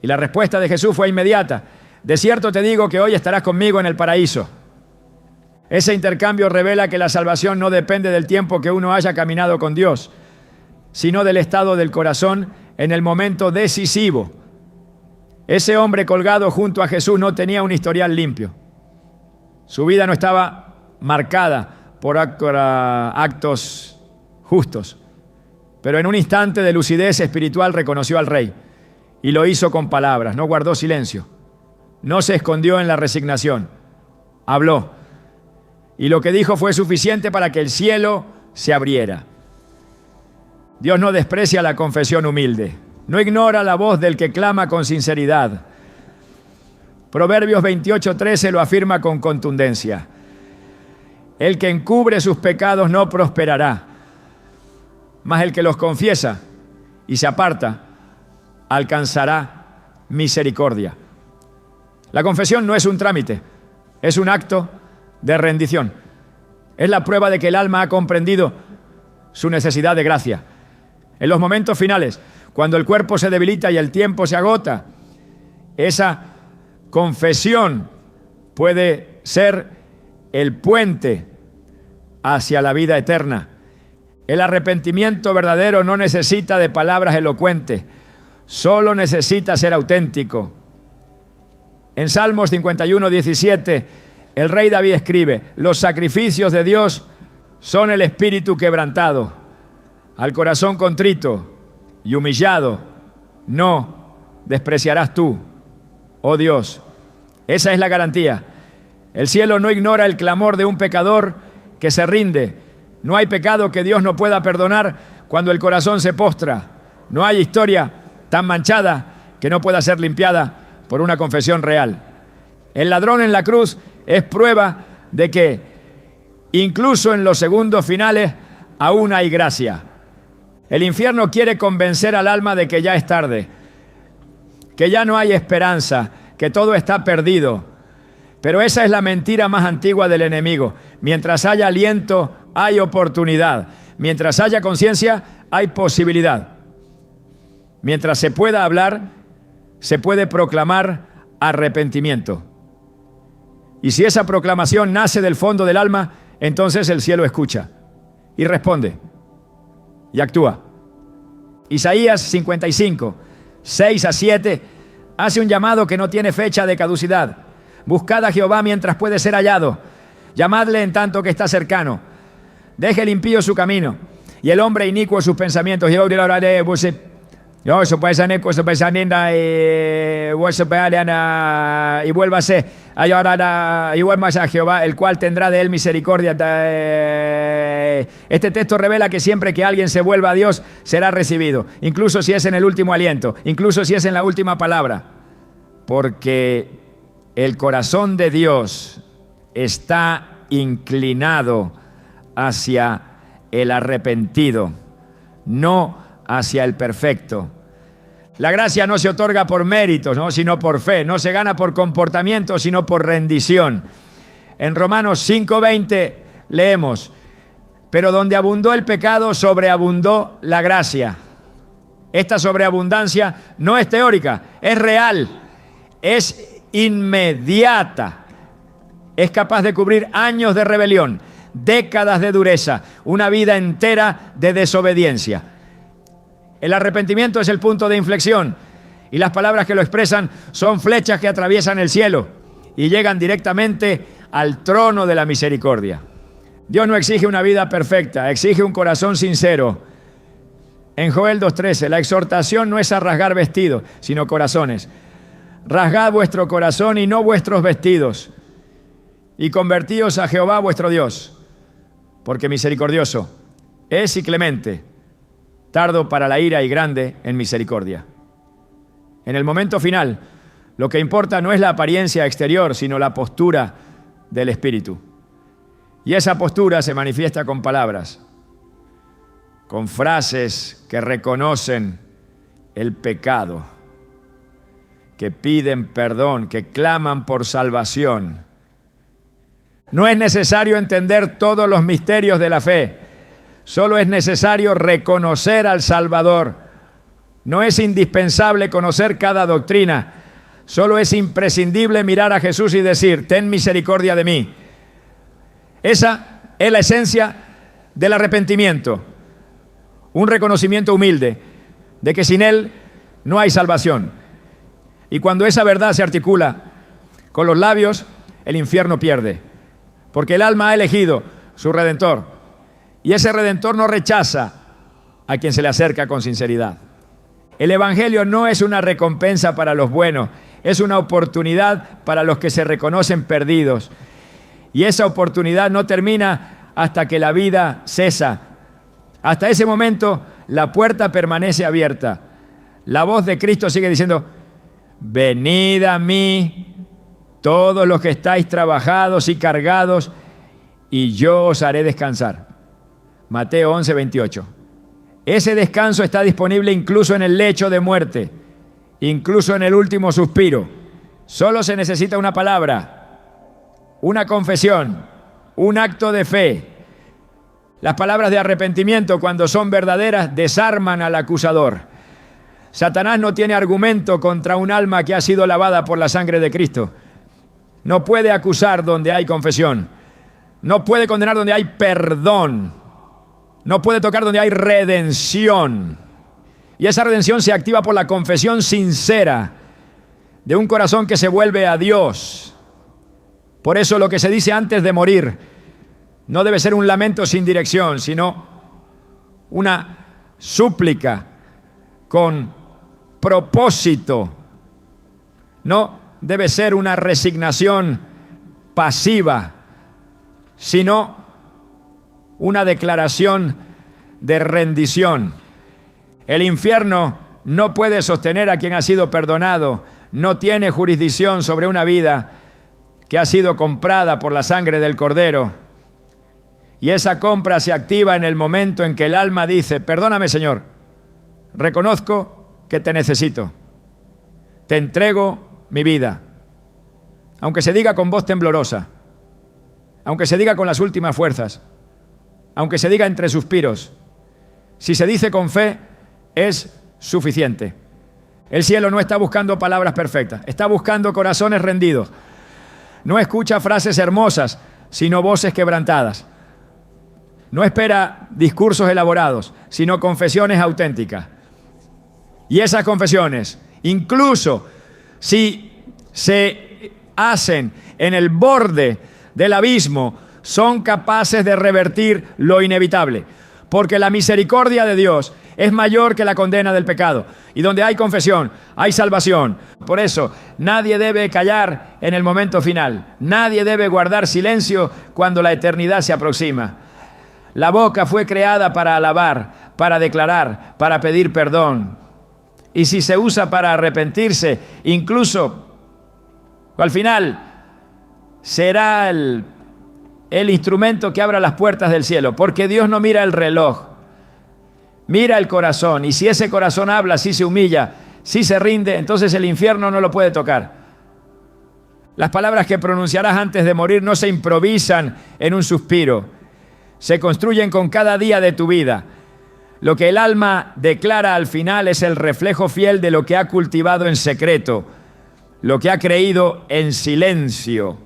[SPEAKER 1] Y la respuesta de Jesús fue inmediata: de cierto te digo que hoy estarás conmigo en el paraíso. Ese intercambio revela que la salvación no depende del tiempo que uno haya caminado con Dios, sino del estado del corazón en el momento decisivo. Ese hombre colgado junto a Jesús no tenía un historial limpio. Su vida no estaba marcada por actos justos. Pero en un instante de lucidez espiritual reconoció al Rey y lo hizo con palabras. No guardó silencio, no se escondió en la resignación, habló. Y lo que dijo fue suficiente para que el cielo se abriera. Dios no desprecia la confesión humilde, no ignora la voz del que clama con sinceridad. Proverbios 28:13 lo afirma con contundencia: el que encubre sus pecados no prosperará, mas el que los confiesa y se aparta alcanzará misericordia. La confesión no es un trámite, es un acto de rendición. Es la prueba de que el alma ha comprendido su necesidad de gracia. En los momentos finales, cuando el cuerpo se debilita y el tiempo se agota, esa confesión puede ser el puente hacia la vida eterna. El arrepentimiento verdadero no necesita de palabras elocuentes, solo necesita ser auténtico. En Salmos 51:17, el rey David escribe: los sacrificios de Dios son el espíritu quebrantado, al corazón contrito y humillado no despreciarás tú, oh Dios. Esa es la garantía. El cielo no ignora el clamor de un pecador que se rinde. No hay pecado que Dios no pueda perdonar cuando el corazón se postra. No hay historia tan manchada que no pueda ser limpiada por una confesión real. El ladrón en la cruz es prueba de que incluso en los segundos finales aún hay gracia. El infierno quiere convencer al alma de que ya es tarde, que ya no hay esperanza, que todo está perdido. Pero esa es la mentira más antigua del enemigo. Mientras haya aliento, hay oportunidad. Mientras haya conciencia, hay posibilidad. Mientras se pueda hablar, se puede proclamar arrepentimiento. Y si esa proclamación nace del fondo del alma, entonces el cielo escucha y responde y actúa. Isaías 55, 6 a 7, hace un llamado que no tiene fecha de caducidad. Buscad a Jehová mientras puede ser hallado. Llamadle en tanto que está cercano. Deje el impío su camino y el hombre inicuo sus pensamientos. Y vuélvase a Jehová, el cual tendrá de él misericordia. Este texto revela que siempre que alguien se vuelva a Dios, será recibido, incluso si es en el último aliento, incluso si es en la última palabra, porque el corazón de Dios está inclinado hacia el arrepentido, no hacia el perfecto. La gracia no se otorga por méritos, ¿no?, sino por fe. No se gana por comportamiento, sino por rendición. En Romanos 5:20 leemos: pero donde abundó el pecado, sobreabundó la gracia. Esta sobreabundancia no es teórica, es real, es inmediata. Es capaz de cubrir años de rebelión, décadas de dureza, una vida entera de desobediencia. El arrepentimiento es el punto de inflexión y las palabras que lo expresan son flechas que atraviesan el cielo y llegan directamente al trono de la misericordia. Dios no exige una vida perfecta, exige un corazón sincero. En Joel 2:13, la exhortación no es a rasgar vestidos, sino corazones. Rasgad vuestro corazón y no vuestros vestidos, y convertíos a Jehová vuestro Dios, porque misericordioso es y clemente, tardo para la ira y grande en misericordia. En el momento final, lo que importa no es la apariencia exterior, sino la postura del espíritu. Y esa postura se manifiesta con palabras, con frases que reconocen el pecado, que piden perdón, que claman por salvación. No es necesario entender todos los misterios de la fe. Solo es necesario reconocer al Salvador. No es indispensable conocer cada doctrina. Solo es imprescindible mirar a Jesús y decir: ten misericordia de mí. Esa es la esencia del arrepentimiento. Un reconocimiento humilde de que sin Él no hay salvación. Y cuando esa verdad se articula con los labios, el infierno pierde. Porque el alma ha elegido su Redentor. Y ese Redentor no rechaza a quien se le acerca con sinceridad. El Evangelio no es una recompensa para los buenos, es una oportunidad para los que se reconocen perdidos. Y esa oportunidad no termina hasta que la vida cesa. Hasta ese momento, la puerta permanece abierta. La voz de Cristo sigue diciendo: venid a mí, todos los que estáis trabajados y cargados, y yo os haré descansar. Mateo 11:28. Ese descanso está disponible incluso en el lecho de muerte, incluso en el último suspiro. Solo se necesita una palabra, una confesión, un acto de fe. Las palabras de arrepentimiento, cuando son verdaderas, desarman al acusador. Satanás no tiene argumento contra un alma que ha sido lavada por la sangre de Cristo. No puede acusar donde hay confesión. No puede condenar donde hay perdón. No puede tocar donde hay redención. Y esa redención se activa por la confesión sincera de un corazón que se vuelve a Dios. Por eso lo que se dice antes de morir No debe ser un lamento sin dirección, sino una súplica con propósito. No debe ser una resignación pasiva, sino una declaración de rendición. El infierno no puede sostener a quien ha sido perdonado, no tiene jurisdicción sobre una vida que ha sido comprada por la sangre del Cordero. Y esa compra se activa en el momento en que el alma dice: perdóname, Señor, reconozco que te necesito, te entrego mi vida. Aunque se diga con voz temblorosa, aunque se diga con las últimas fuerzas, aunque se diga entre suspiros, si se dice con fe, es suficiente. El cielo no está buscando palabras perfectas, está buscando corazones rendidos. No escucha frases hermosas, sino voces quebrantadas. No espera discursos elaborados, sino confesiones auténticas. Y esas confesiones, incluso si se hacen en el borde del abismo, son capaces de revertir lo inevitable, porque la misericordia de Dios es mayor que la condena del pecado. Y donde hay confesión, hay salvación. Por eso, nadie debe callar en el momento final. Nadie debe guardar silencio cuando la eternidad se aproxima. La boca fue creada para alabar, para declarar, para pedir perdón. Y si se usa para arrepentirse, incluso al final será el instrumento que abra las puertas del cielo, porque Dios no mira el reloj, mira el corazón, y si ese corazón habla, si se humilla, si se rinde, entonces el infierno no lo puede tocar. Las palabras que pronunciarás antes de morir no se improvisan en un suspiro, se construyen con cada día de tu vida. Lo que el alma declara al final es el reflejo fiel de lo que ha cultivado en secreto, lo que ha creído en silencio,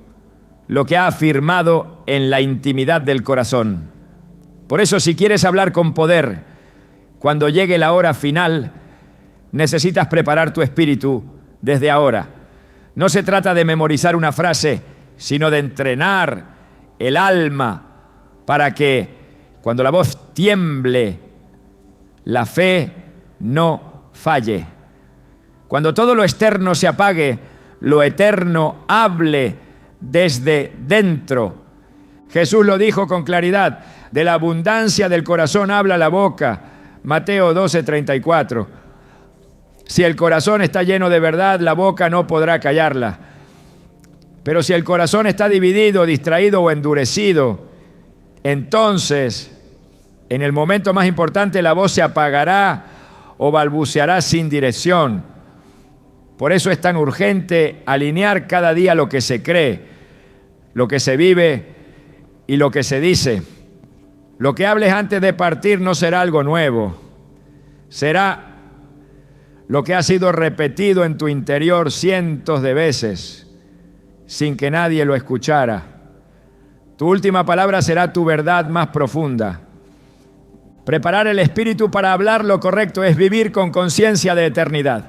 [SPEAKER 1] lo que ha afirmado en la intimidad del corazón. Por eso, si quieres hablar con poder, cuando llegue la hora final, necesitas preparar tu espíritu desde ahora. No se trata de memorizar una frase, sino de entrenar el alma para que, cuando la voz tiemble, la fe no falle. Cuando todo lo externo se apague, lo eterno hable desde dentro. Jesús lo dijo con claridad: de la abundancia del corazón habla la boca. Mateo 12:34. Si el corazón está lleno de verdad, la boca no podrá callarla. Pero si el corazón está dividido, distraído o endurecido, entonces, en el momento más importante, la voz se apagará o balbuceará sin dirección. Por eso es tan urgente alinear cada día lo que se cree, lo que se vive y lo que se dice. Lo que hables antes de partir no será algo nuevo, será lo que ha sido repetido en tu interior cientos de veces sin que nadie lo escuchara. Tu última palabra será tu verdad más profunda. Preparar el espíritu para hablar lo correcto es vivir con conciencia de eternidad.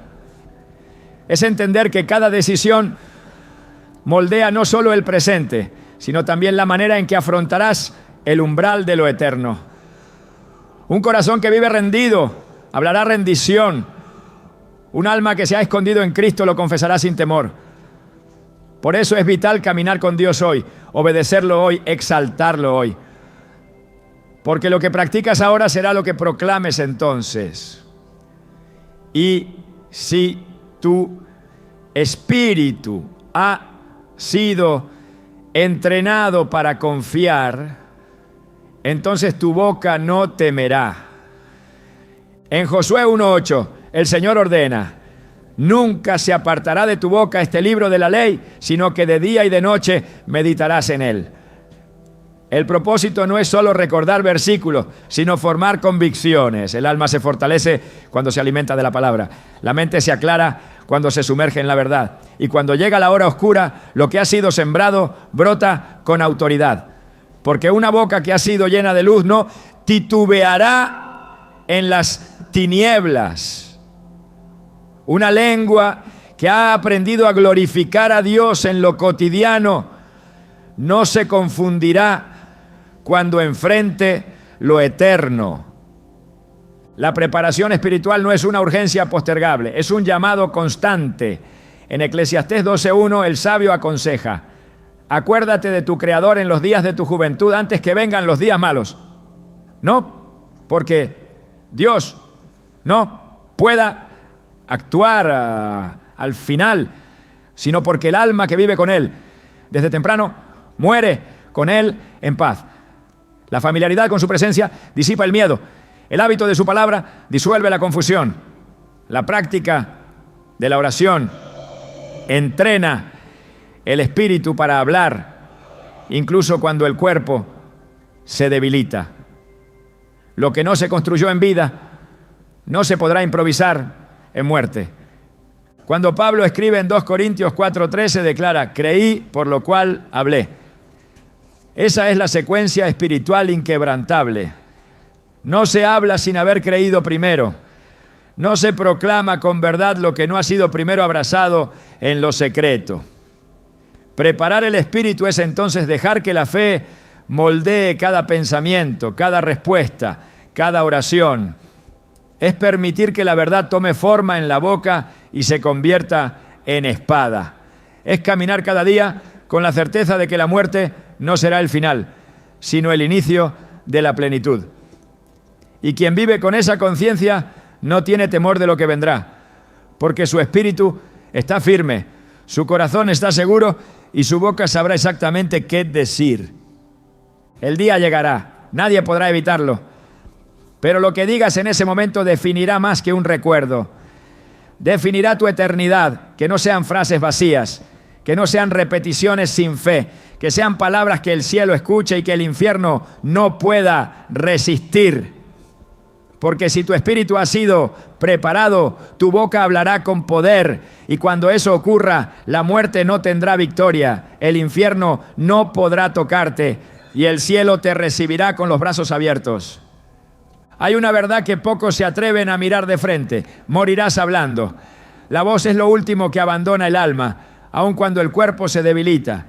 [SPEAKER 1] Es entender que cada decisión moldea no solo el presente, sino también la manera en que afrontarás el umbral de lo eterno. Un corazón que vive rendido hablará rendición. Un alma que se ha escondido en Cristo lo confesará sin temor. Por eso es vital caminar con Dios hoy, obedecerlo hoy, exaltarlo hoy. Porque lo que practicas ahora será lo que proclames entonces. Y si tu espíritu ha sido entrenado para confiar, entonces tu boca no temerá. En Josué 1:8, el Señor ordena: nunca se apartará de tu boca este libro de la ley, sino que de día y de noche meditarás en él. El propósito no es solo recordar versículos, sino formar convicciones. El alma se fortalece cuando se alimenta de la palabra. La mente se aclara cuando se sumerge en la verdad. Y cuando llega la hora oscura, lo que ha sido sembrado brota con autoridad. Porque una boca que ha sido llena de luz no titubeará en las tinieblas. Una lengua que ha aprendido a glorificar a Dios en lo cotidiano no se confundirá cuando enfrente lo eterno. La preparación espiritual no es una urgencia postergable, es un llamado constante. En Eclesiastés 12:1 el sabio aconseja: acuérdate de tu Creador en los días de tu juventud antes que vengan los días malos. No porque Dios no pueda actuar al final, sino porque el alma que vive con Él desde temprano muere con Él en paz. La familiaridad con su presencia disipa el miedo. El hábito de su palabra disuelve la confusión. La práctica de la oración entrena el espíritu para hablar, incluso cuando el cuerpo se debilita. Lo que no se construyó en vida no se podrá improvisar en muerte. Cuando Pablo escribe en 2 Corintios 4:13 declara: creí, por lo cual hablé. Esa es la secuencia espiritual inquebrantable. No se habla sin haber creído primero. No se proclama con verdad lo que no ha sido primero abrazado en lo secreto. Preparar el espíritu es entonces dejar que la fe moldee cada pensamiento, cada respuesta, cada oración. Es permitir que la verdad tome forma en la boca y se convierta en espada. Es caminar cada día con la certeza de que la muerte no será el final, sino el inicio de la plenitud. Y quien vive con esa conciencia no tiene temor de lo que vendrá, porque su espíritu está firme, su corazón está seguro y su boca sabrá exactamente qué decir. El día llegará, nadie podrá evitarlo, pero lo que digas en ese momento definirá más que un recuerdo. Definirá tu eternidad, que no sean frases vacías, que no sean repeticiones sin fe, que sean palabras que el cielo escuche y que el infierno no pueda resistir. Porque si tu espíritu ha sido preparado, tu boca hablará con poder, y cuando eso ocurra, la muerte no tendrá victoria, el infierno no podrá tocarte, y el cielo te recibirá con los brazos abiertos. Hay una verdad que pocos se atreven a mirar de frente: morirás hablando. La voz es lo último que abandona el alma, aun cuando el cuerpo se debilita.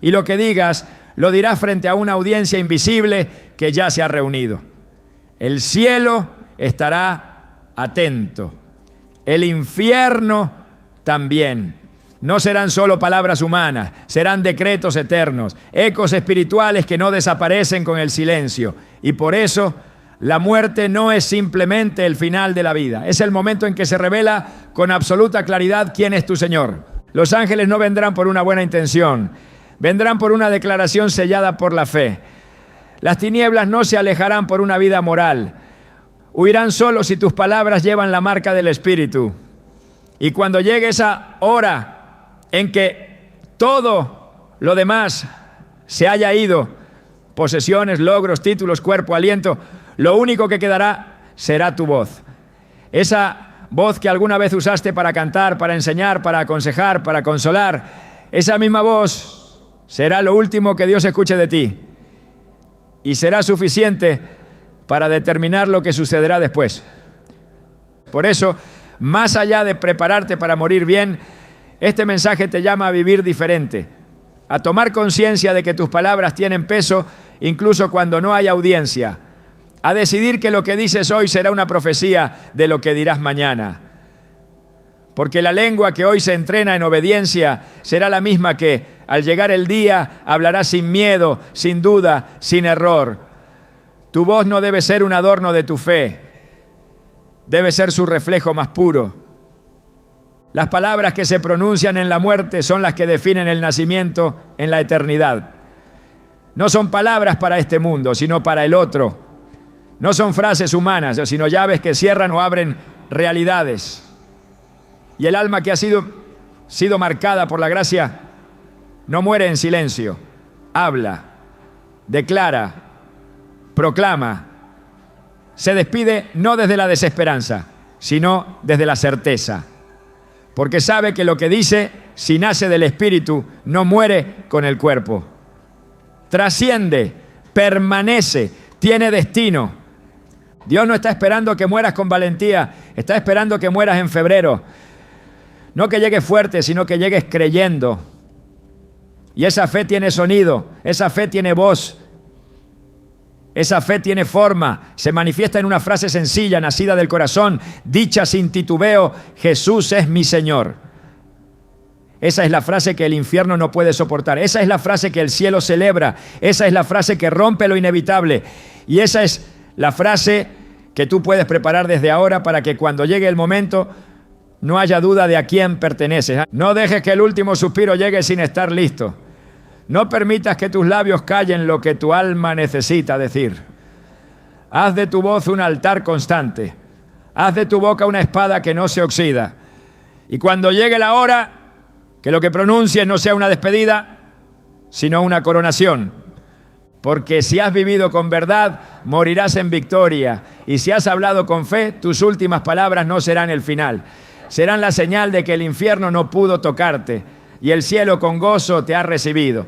[SPEAKER 1] Y lo que digas, lo dirás frente a una audiencia invisible que ya se ha reunido. El cielo estará atento. El infierno también. No serán solo palabras humanas, serán decretos eternos, ecos espirituales que no desaparecen con el silencio. Y por eso, la muerte no es simplemente el final de la vida. Es el momento en que se revela con absoluta claridad quién es tu Señor. Los ángeles no vendrán por una buena intención, vendrán por una declaración sellada por la fe. Las tinieblas no se alejarán por una vida moral. Huirán solo si tus palabras llevan la marca del Espíritu. Y cuando llegue esa hora en que todo lo demás se haya ido, posesiones, logros, títulos, cuerpo, aliento, lo único que quedará será tu voz. Esa voz que alguna vez usaste para cantar, para enseñar, para aconsejar, para consolar, esa misma voz será lo último que Dios escuche de ti. Y será suficiente para determinar lo que sucederá después. Por eso, más allá de prepararte para morir bien, este mensaje te llama a vivir diferente, a tomar conciencia de que tus palabras tienen peso incluso cuando no hay audiencia, a decidir que lo que dices hoy será una profecía de lo que dirás mañana. Porque la lengua que hoy se entrena en obediencia será la misma que, al llegar el día, hablará sin miedo, sin duda, sin error. Tu voz no debe ser un adorno de tu fe, debe ser su reflejo más puro. Las palabras que se pronuncian en la muerte son las que definen el nacimiento en la eternidad. No son palabras para este mundo, sino para el otro. No son frases humanas, sino llaves que cierran o abren realidades. Y el alma que ha sido marcada por la gracia no muere en silencio. Habla, declara, proclama. Se despide no desde la desesperanza, sino desde la certeza. Porque sabe que lo que dice, si nace del Espíritu, no muere con el cuerpo. Trasciende, permanece, tiene destino. Dios no está esperando que mueras con valentía, está esperando que mueras en febrero. No que llegues fuerte, sino que llegues creyendo. Y esa fe tiene sonido, esa fe tiene voz. Esa fe tiene forma, se manifiesta en una frase sencilla, nacida del corazón, dicha sin titubeo: Jesús es mi Señor. Esa es la frase que el infierno no puede soportar. Esa es la frase que el cielo celebra. Esa es la frase que rompe lo inevitable. Y esa es la frase que tú puedes preparar desde ahora para que cuando llegue el momento no haya duda de a quién perteneces. No dejes que el último suspiro llegue sin estar listo. No permitas que tus labios callen lo que tu alma necesita decir. Haz de tu voz un altar constante. Haz de tu boca una espada que no se oxida. Y cuando llegue la hora, que lo que pronuncies no sea una despedida, sino una coronación. Porque si has vivido con verdad, morirás en victoria. Y si has hablado con fe, tus últimas palabras no serán el final. Serán la señal de que el infierno no pudo tocarte y el cielo con gozo te ha recibido.